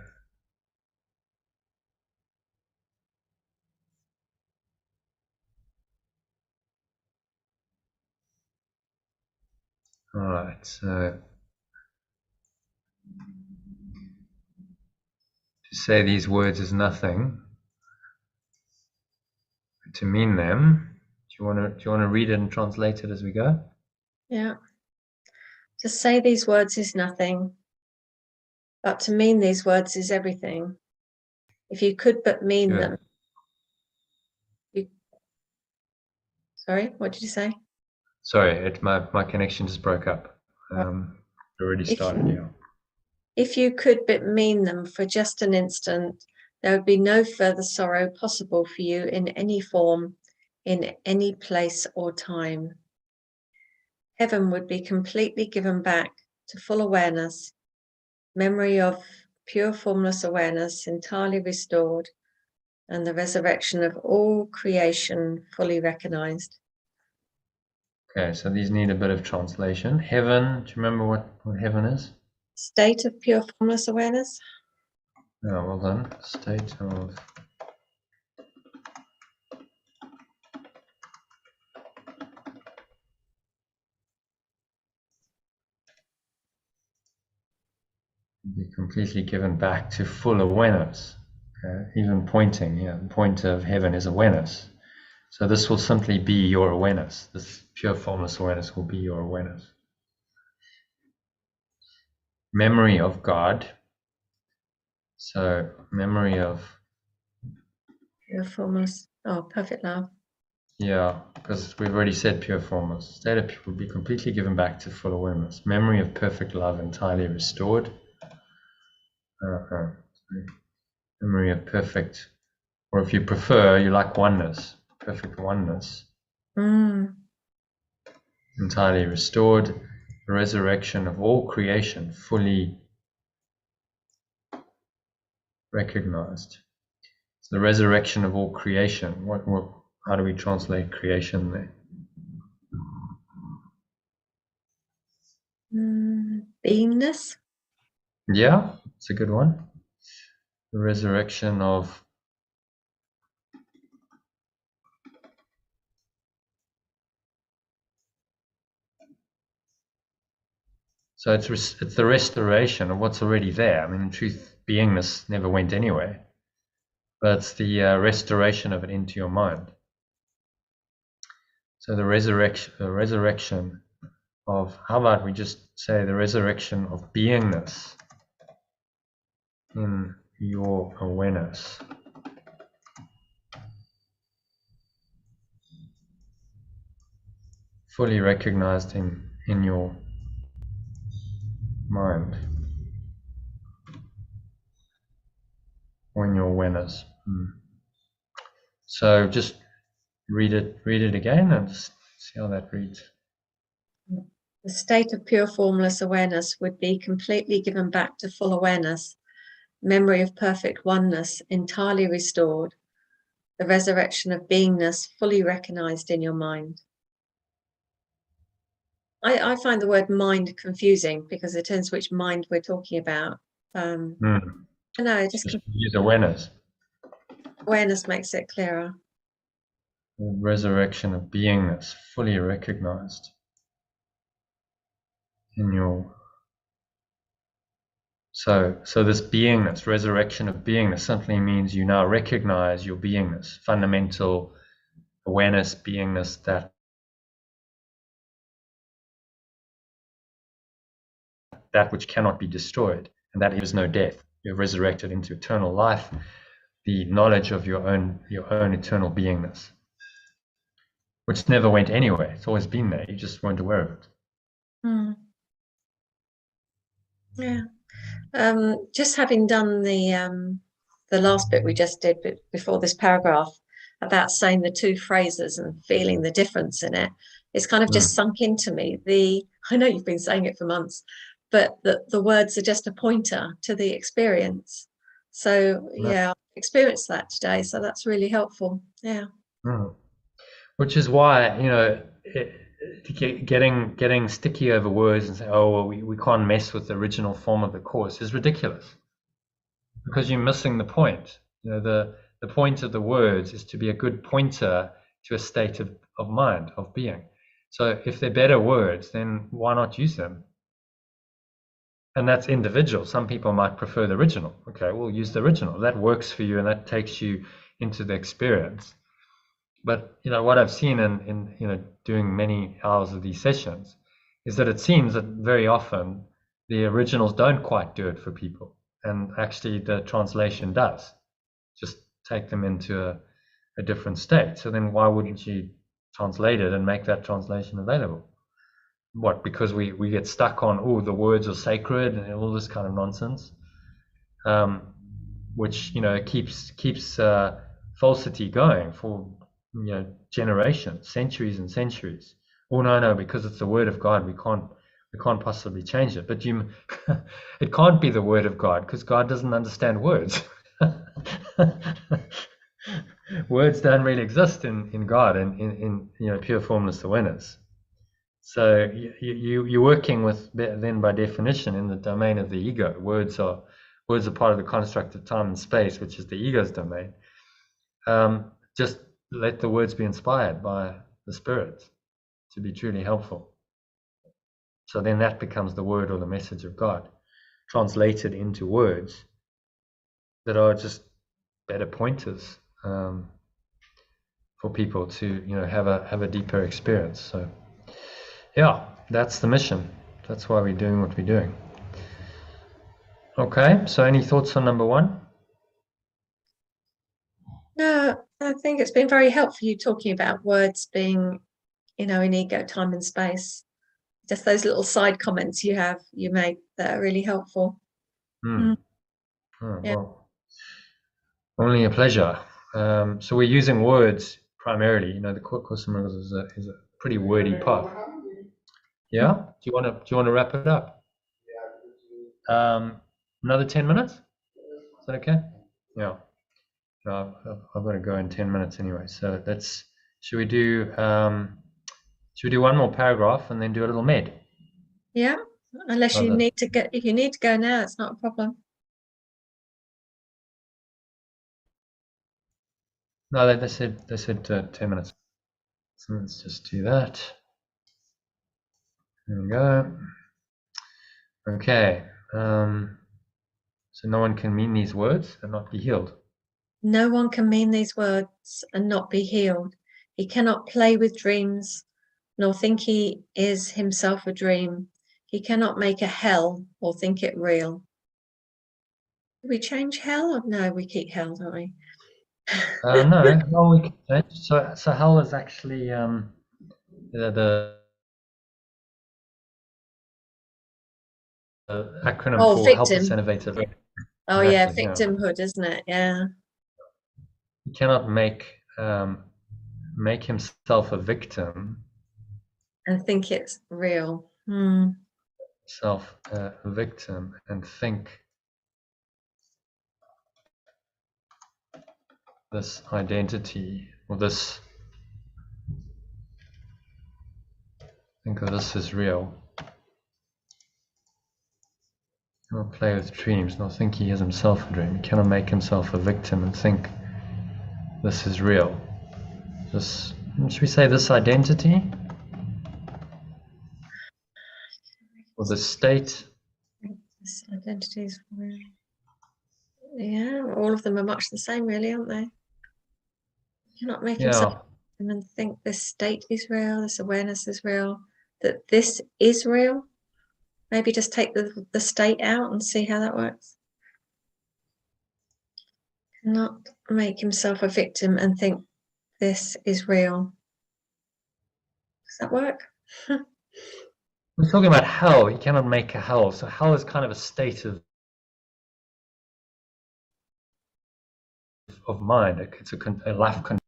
All right, so to say these words is nothing, to mean them. Do you want to read it and translate it as we go? Yeah. To say these words is nothing, but to mean these words is everything. If you could but mean them. Sorry, what did you say? Sorry, my connection just broke up. Already started, yeah. If you could but mean them for just an instant, there would be no further sorrow possible for you in any form, in any place or time. Heaven would be completely given back to full awareness, memory of pure formless awareness entirely restored, and the resurrection of all creation fully recognized. Okay, so these need a bit of translation. Heaven, do you remember what heaven is? State of pure formless awareness. Oh, well done. State of be completely given back to full awareness. Okay? Even pointing, the point of heaven is awareness. So this will simply be your awareness. This pure formless awareness will be your awareness. Memory of God. So memory of Pure formless. Oh, perfect love. Yeah, because we've already said pure formless. State of pure will be completely given back to full awareness. Memory of perfect love entirely restored. Memory of perfect, or if you prefer, you like oneness, perfect oneness, entirely restored. The resurrection of all creation fully recognized. So the resurrection of all creation. How do we translate creation there? Beingness. Yeah, it's a good one. The resurrection of so it's the restoration of what's already there. I mean, in truth, beingness never went anywhere, but it's the restoration of it into your mind. So the resurrection of, how about we just say the resurrection of beingness in your awareness. Fully recognized in your mind or in your awareness. So just read it again and just see how that reads. The state of pure formless awareness would be completely given back to full awareness, memory of perfect oneness entirely restored, the resurrection of beingness fully recognized in your mind. I find the word mind confusing because it depends which mind we're talking about. I know, just use awareness. Awareness makes it clearer. The resurrection of beingness fully recognized in your. So this beingness, resurrection of beingness, simply means you now recognize your beingness, fundamental awareness, beingness, that which cannot be destroyed, and that is no death. You're resurrected into eternal life, the knowledge of your own eternal beingness, which never went anywhere. It's always been there. You just weren't aware of it. Yeah. Just having done the last bit we just did before this paragraph about saying the two phrases and feeling the difference in it, it's kind of just sunk into me. I know you've been saying it for months, but the words are just a pointer to the experience. So yeah, I experienced that today. So that's really helpful. Yeah. Which is why, getting sticky over words and say, oh, well, we can't mess with the original form of the course is ridiculous, because you're missing the point. The point of the words is to be a good pointer to a state of mind, of being. So if they're better words, then why not use them? And that's individual. Some people might prefer the original. Okay, we'll use the original. That works for you and that takes you into the experience. But what I've seen in doing many hours of these sessions is that it seems that very often the originals don't quite do it for people, and actually the translation does just take them into a different state. So then why wouldn't you translate it and make that translation available? What, because we get stuck on, the words are sacred and all this kind of nonsense, which keeps falsity going for generations, centuries and centuries. Oh no, because it's the word of God, we can't possibly change it. But it can't be the word of God because God doesn't understand words. Words don't really exist in God and in pure formless awareness. So you're working with, then by definition, in the domain of the ego. Words are part of the construct of time and space, which is the ego's domain. Just let the words be inspired by the Spirit to be truly helpful. So then that becomes the word or the message of God, translated into words that are just better pointers for people to have a deeper experience. So yeah, that's the mission. That's why we're doing what we're doing. Okay, so any thoughts on number one? No, I think it's been very helpful you talking about words being, in ego, time and space. Just those little side comments you make that are really helpful. Hmm. Oh, Yeah. well, only a pleasure. So we're using words primarily. The Course in Miracles is a pretty wordy path. Yeah. Do you want to wrap it up? Another 10 minutes? Is that okay? Yeah. No, I've got to go in 10 minutes anyway. So should we do one more paragraph and then do a little med? Yeah. Unless if you need to go now, it's not a problem. No, they said 10 minutes. So let's just do that. There we go. Okay. So no one can mean these words and not be healed. No one can mean these words and not be healed. He cannot play with dreams, nor think he is himself a dream. He cannot make a hell or think it real. Do we change hell? Or no, we keep hell, don't we? No, well, we can change. So hell is actually the acronym for victim. helpless, innovative. Oh yeah, victimhood, isn't it? Yeah. He cannot make himself a victim. And think it's real. Self a victim and think this identity or think of this as real. He cannot play with dreams nor think he is himself a dream. He cannot make himself a victim and think this is real. Should we say this identity? Or the state? This identity is real. Yeah, all of them are much the same, really, aren't they? You cannot make himself and think this state is real, this awareness is real, that this is real. Maybe just take the state out and see how that works. Not make himself a victim and think this is real. Does that work? We're talking about hell. He cannot make a hell. So hell is kind of a state of mind. It's a life condition.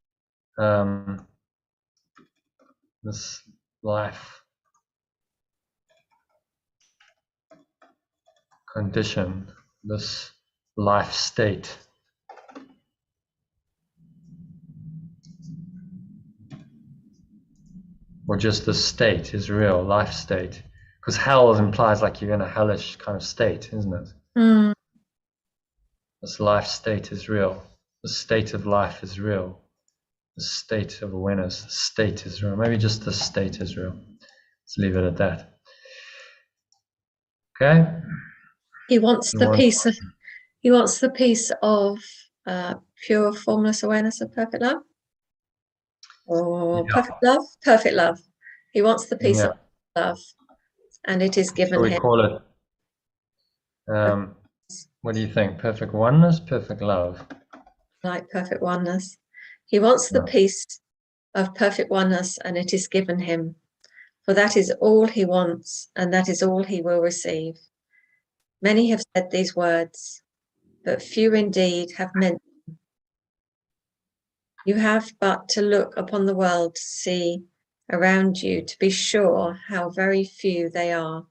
This life condition, this life state. Or just the state is real, life state. Because hell implies like you're in a hellish kind of state, isn't it? This life state is real. The state of life is real. The state of awareness, the state is real. Maybe just the state is real. Let's leave it at that. Okay? He wants the piece of pure formless awareness of perfect love. Or perfect love. He wants the piece of love, and it is given him. We call it, what do you think? Perfect oneness, perfect love? Like perfect oneness. He wants the piece of perfect oneness, and it is given him. For that is all he wants, and that is all he will receive. Many have said these words, but few indeed have meant them. You have but to look upon the world to see around you to be sure how very few they are.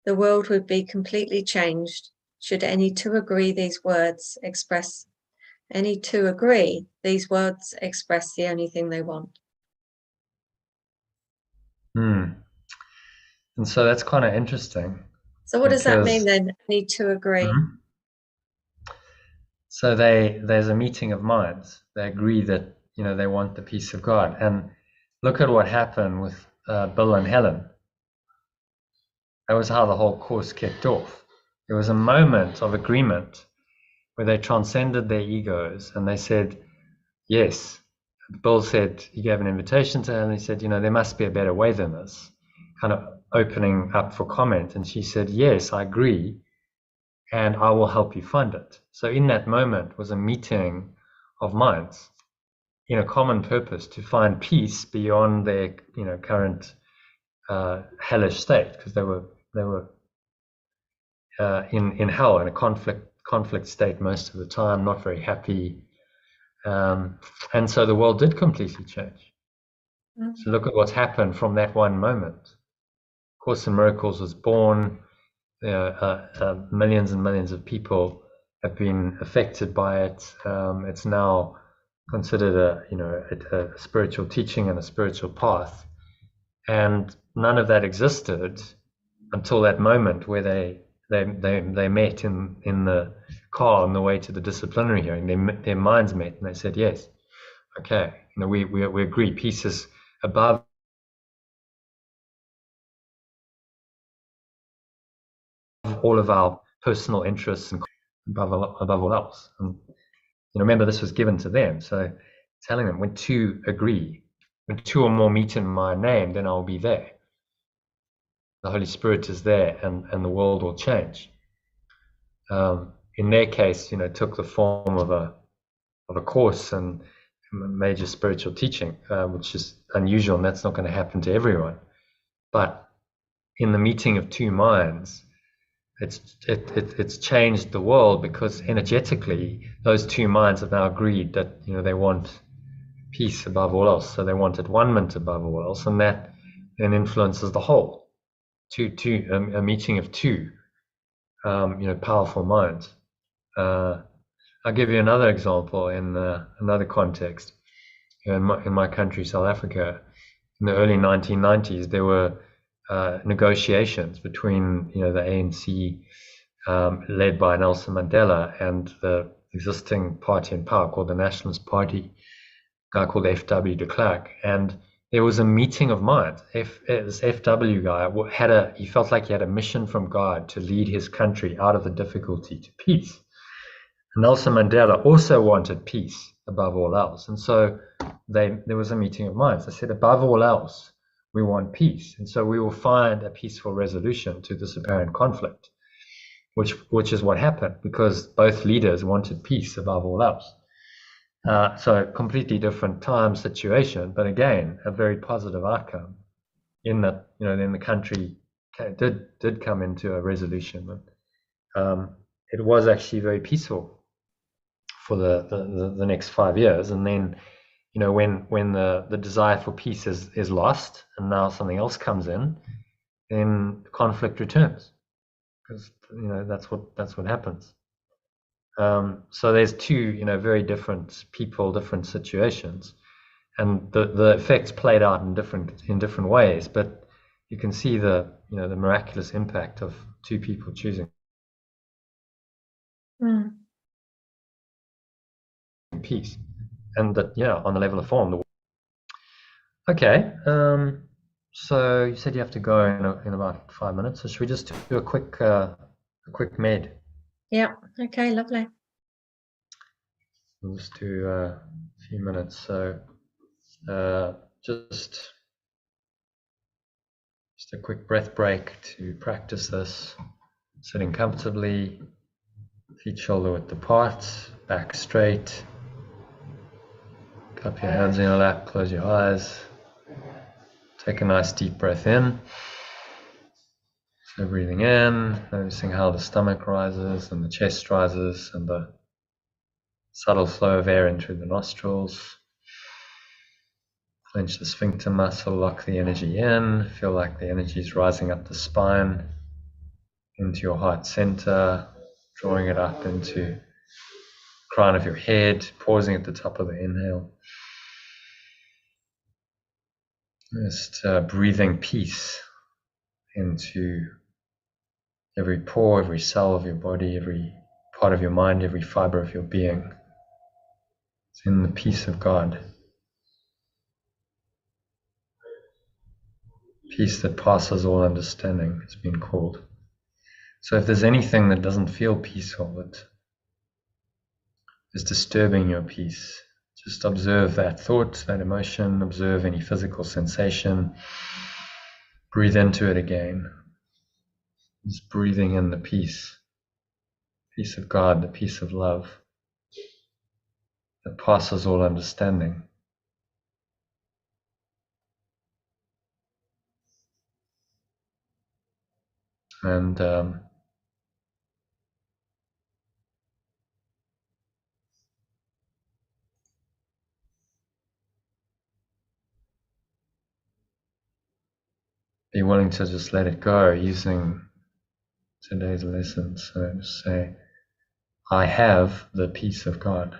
The world would be completely changed should any two agree these words express the only thing they want. And so that's kind of interesting. So what does that mean then? Need to agree. So there's a meeting of minds. They agree that they want the peace of God. And look at what happened with Bill and Helen. That was how the whole course kicked off. There was a moment of agreement where they transcended their egos and they said, yes. Bill said, he gave an invitation to her and he said, there must be a better way than this, kind of opening up for comment. And she said, yes, I agree, and I will help you find it. So in that moment was a meeting of minds in a common purpose to find peace beyond their current hellish state, because they were in hell, in a conflict state most of the time, not very happy, and so the world did completely change. So look at what's happened from that one moment. Course in Miracles was born. Millions and millions of people have been affected by it. It's now considered a spiritual teaching and a spiritual path, and none of that existed until that moment where they met in the car on the way to the disciplinary hearing. Their minds met, and they said, yes, okay, we agree, peace is above all of our personal interests and above all else. And remember, this was given to them, so telling them, when two agree, when two or more meet in my name, then I'll be there. The Holy Spirit is there, and the world will change. In their case, took the form of a course and major spiritual teaching, which is unusual, and that's not going to happen to everyone. But in the meeting of two minds, it's changed the world, because energetically those two minds have now agreed that they want peace above all else. So they want one-ment above all else, and that then influences the whole. A meeting of two, powerful minds. I'll give you another example in another context. In my country, South Africa, in the early 1990s, there were negotiations between the ANC, led by Nelson Mandela, and the existing party in power called the Nationalist Party, a guy called F.W. de Klerk. And there was a meeting of minds. This F.W. guy he felt like he had a mission from God to lead his country out of the difficulty to peace. And Nelson Mandela also wanted peace above all else. And so there was a meeting of minds. They said, above all else, we want peace. And so we will find a peaceful resolution to this apparent conflict, which is what happened, because both leaders wanted peace above all else. So a completely different time situation, but again, a very positive outcome in that, then the country did come into a resolution. But it was actually very peaceful for the next 5 years. And then, when the desire for peace is lost, and now something else comes in, then conflict returns, because that's what happens. So there's two very different people, different situations, and the effects played out in different ways, but you can see the miraculous impact of two people choosing peace. And that, on the level of form. Okay, so you said you have to go in about 5 minutes, so should we just do a quick med? Yeah, okay, lovely. We'll just do a few minutes. So just a quick breath break to practice this. Sitting comfortably, feet shoulder width apart, back straight. Cup your hands in your lap, close your eyes. Take a nice deep breath in. So breathing in, noticing how the stomach rises and the chest rises, and the subtle flow of air in through the nostrils. Clench the sphincter muscle, lock the energy in. Feel like the energy is rising up the spine into your heart center, drawing it up into the crown of your head, pausing at the top of the inhale. Just breathing peace into every pore, every cell of your body, every part of your mind, every fiber of your being. It's in the peace of God. Peace that passes all understanding, it's been called. So if there's anything that doesn't feel peaceful, that is disturbing your peace, just observe that thought, that emotion, observe any physical sensation. Breathe into it again. Just breathing in the peace of God, the peace of love. that passes all understanding. And be willing to just let it go using today's lesson. So just say, I have the peace of God.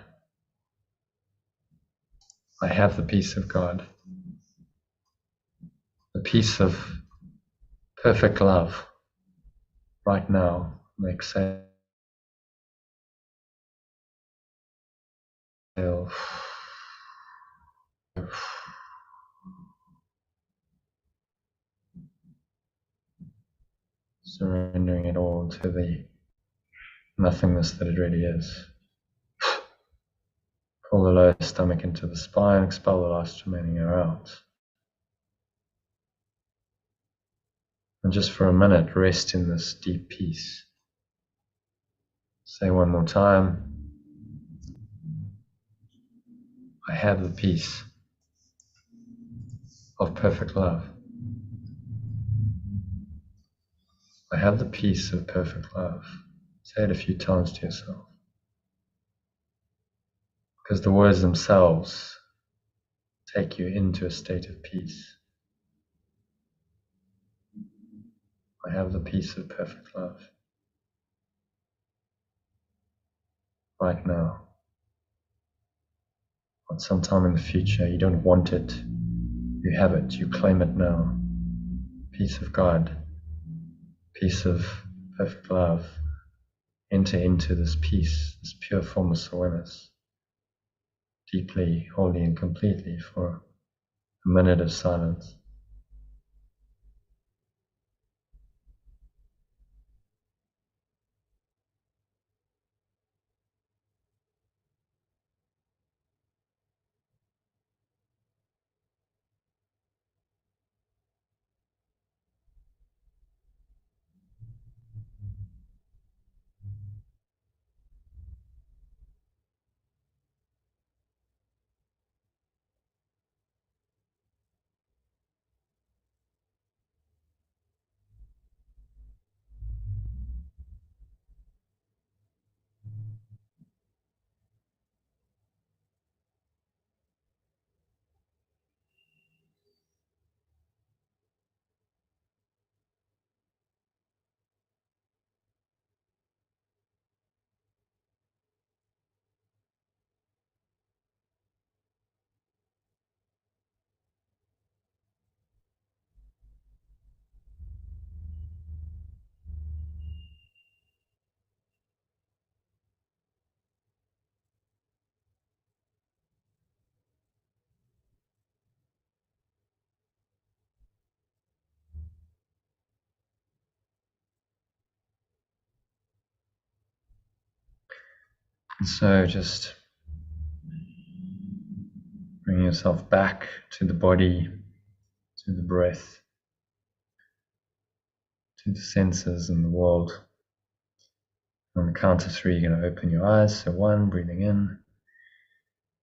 I have the peace of God. The peace of perfect love right now. Exhale. Surrendering it all to the nothingness that it really is. Pull the lower stomach into the spine, expel the last remaining air out. And just for a minute, rest in this deep peace. Say one more time, I have the peace of perfect love. I have the peace of perfect love. Say it a few times to yourself. Because the words themselves take you into a state of peace. I have the peace of perfect love. Right now. Not sometime in the future. You don't want it. You have it. You claim it now. Peace of God. Peace of perfect love. Enter into this peace, this pure formless awareness. Deeply, wholly, and completely for a minute of silence. And so just bring yourself back to the body, to the breath, to the senses and the world. On the count of 3, you're going to open your eyes. So 1, breathing in,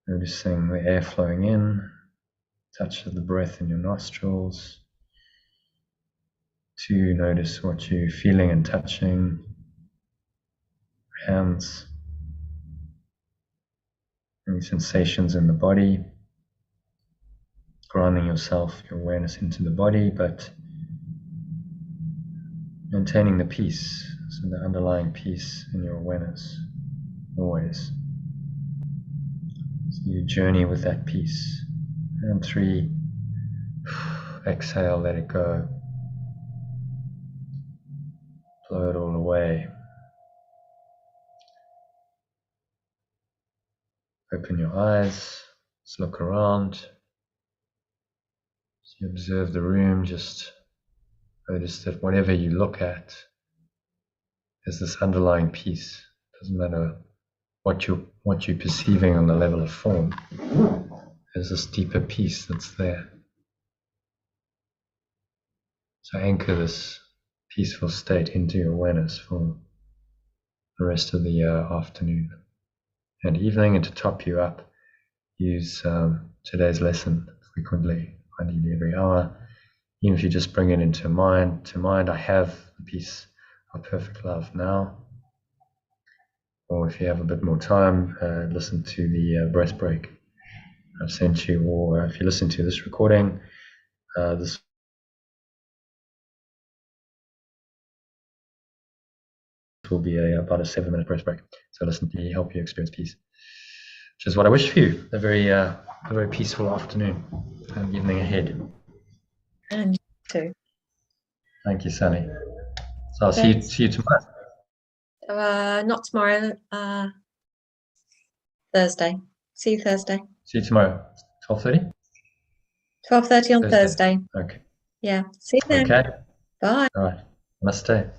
noticing the air flowing in, touch of the breath in your nostrils. 2, notice what you're feeling and touching, hands, any sensations in the body, grounding yourself, your awareness into the body, but maintaining the peace, so the underlying peace in your awareness, always. So you journey with that peace. And 3, exhale, let it go. Blow it all away. Open your eyes, just look around. As you observe the room, just notice that whatever you look at, there's this underlying peace. Doesn't matter what you're perceiving on the level of form. There's this deeper peace that's there. So anchor this peaceful state into your awareness for the rest of the afternoon and evening, and to top you up, use today's lesson frequently, ideally every hour. Even if you just bring it into mind, I have the peace of perfect love now. Or if you have a bit more time, listen to the breath break I've sent you, or if you listen to this recording, this will be about a 7-minute breath break. So listen to me, help you experience peace, which is what I wish for you. A very peaceful afternoon and evening ahead. And you too. Thank you, Sally. So I'll see you tomorrow. Not tomorrow. Thursday. See you Thursday. See you tomorrow. 12:30? 12:30 on Thursday. Okay. Yeah. See you then. Okay. Bye. All right. Namaste.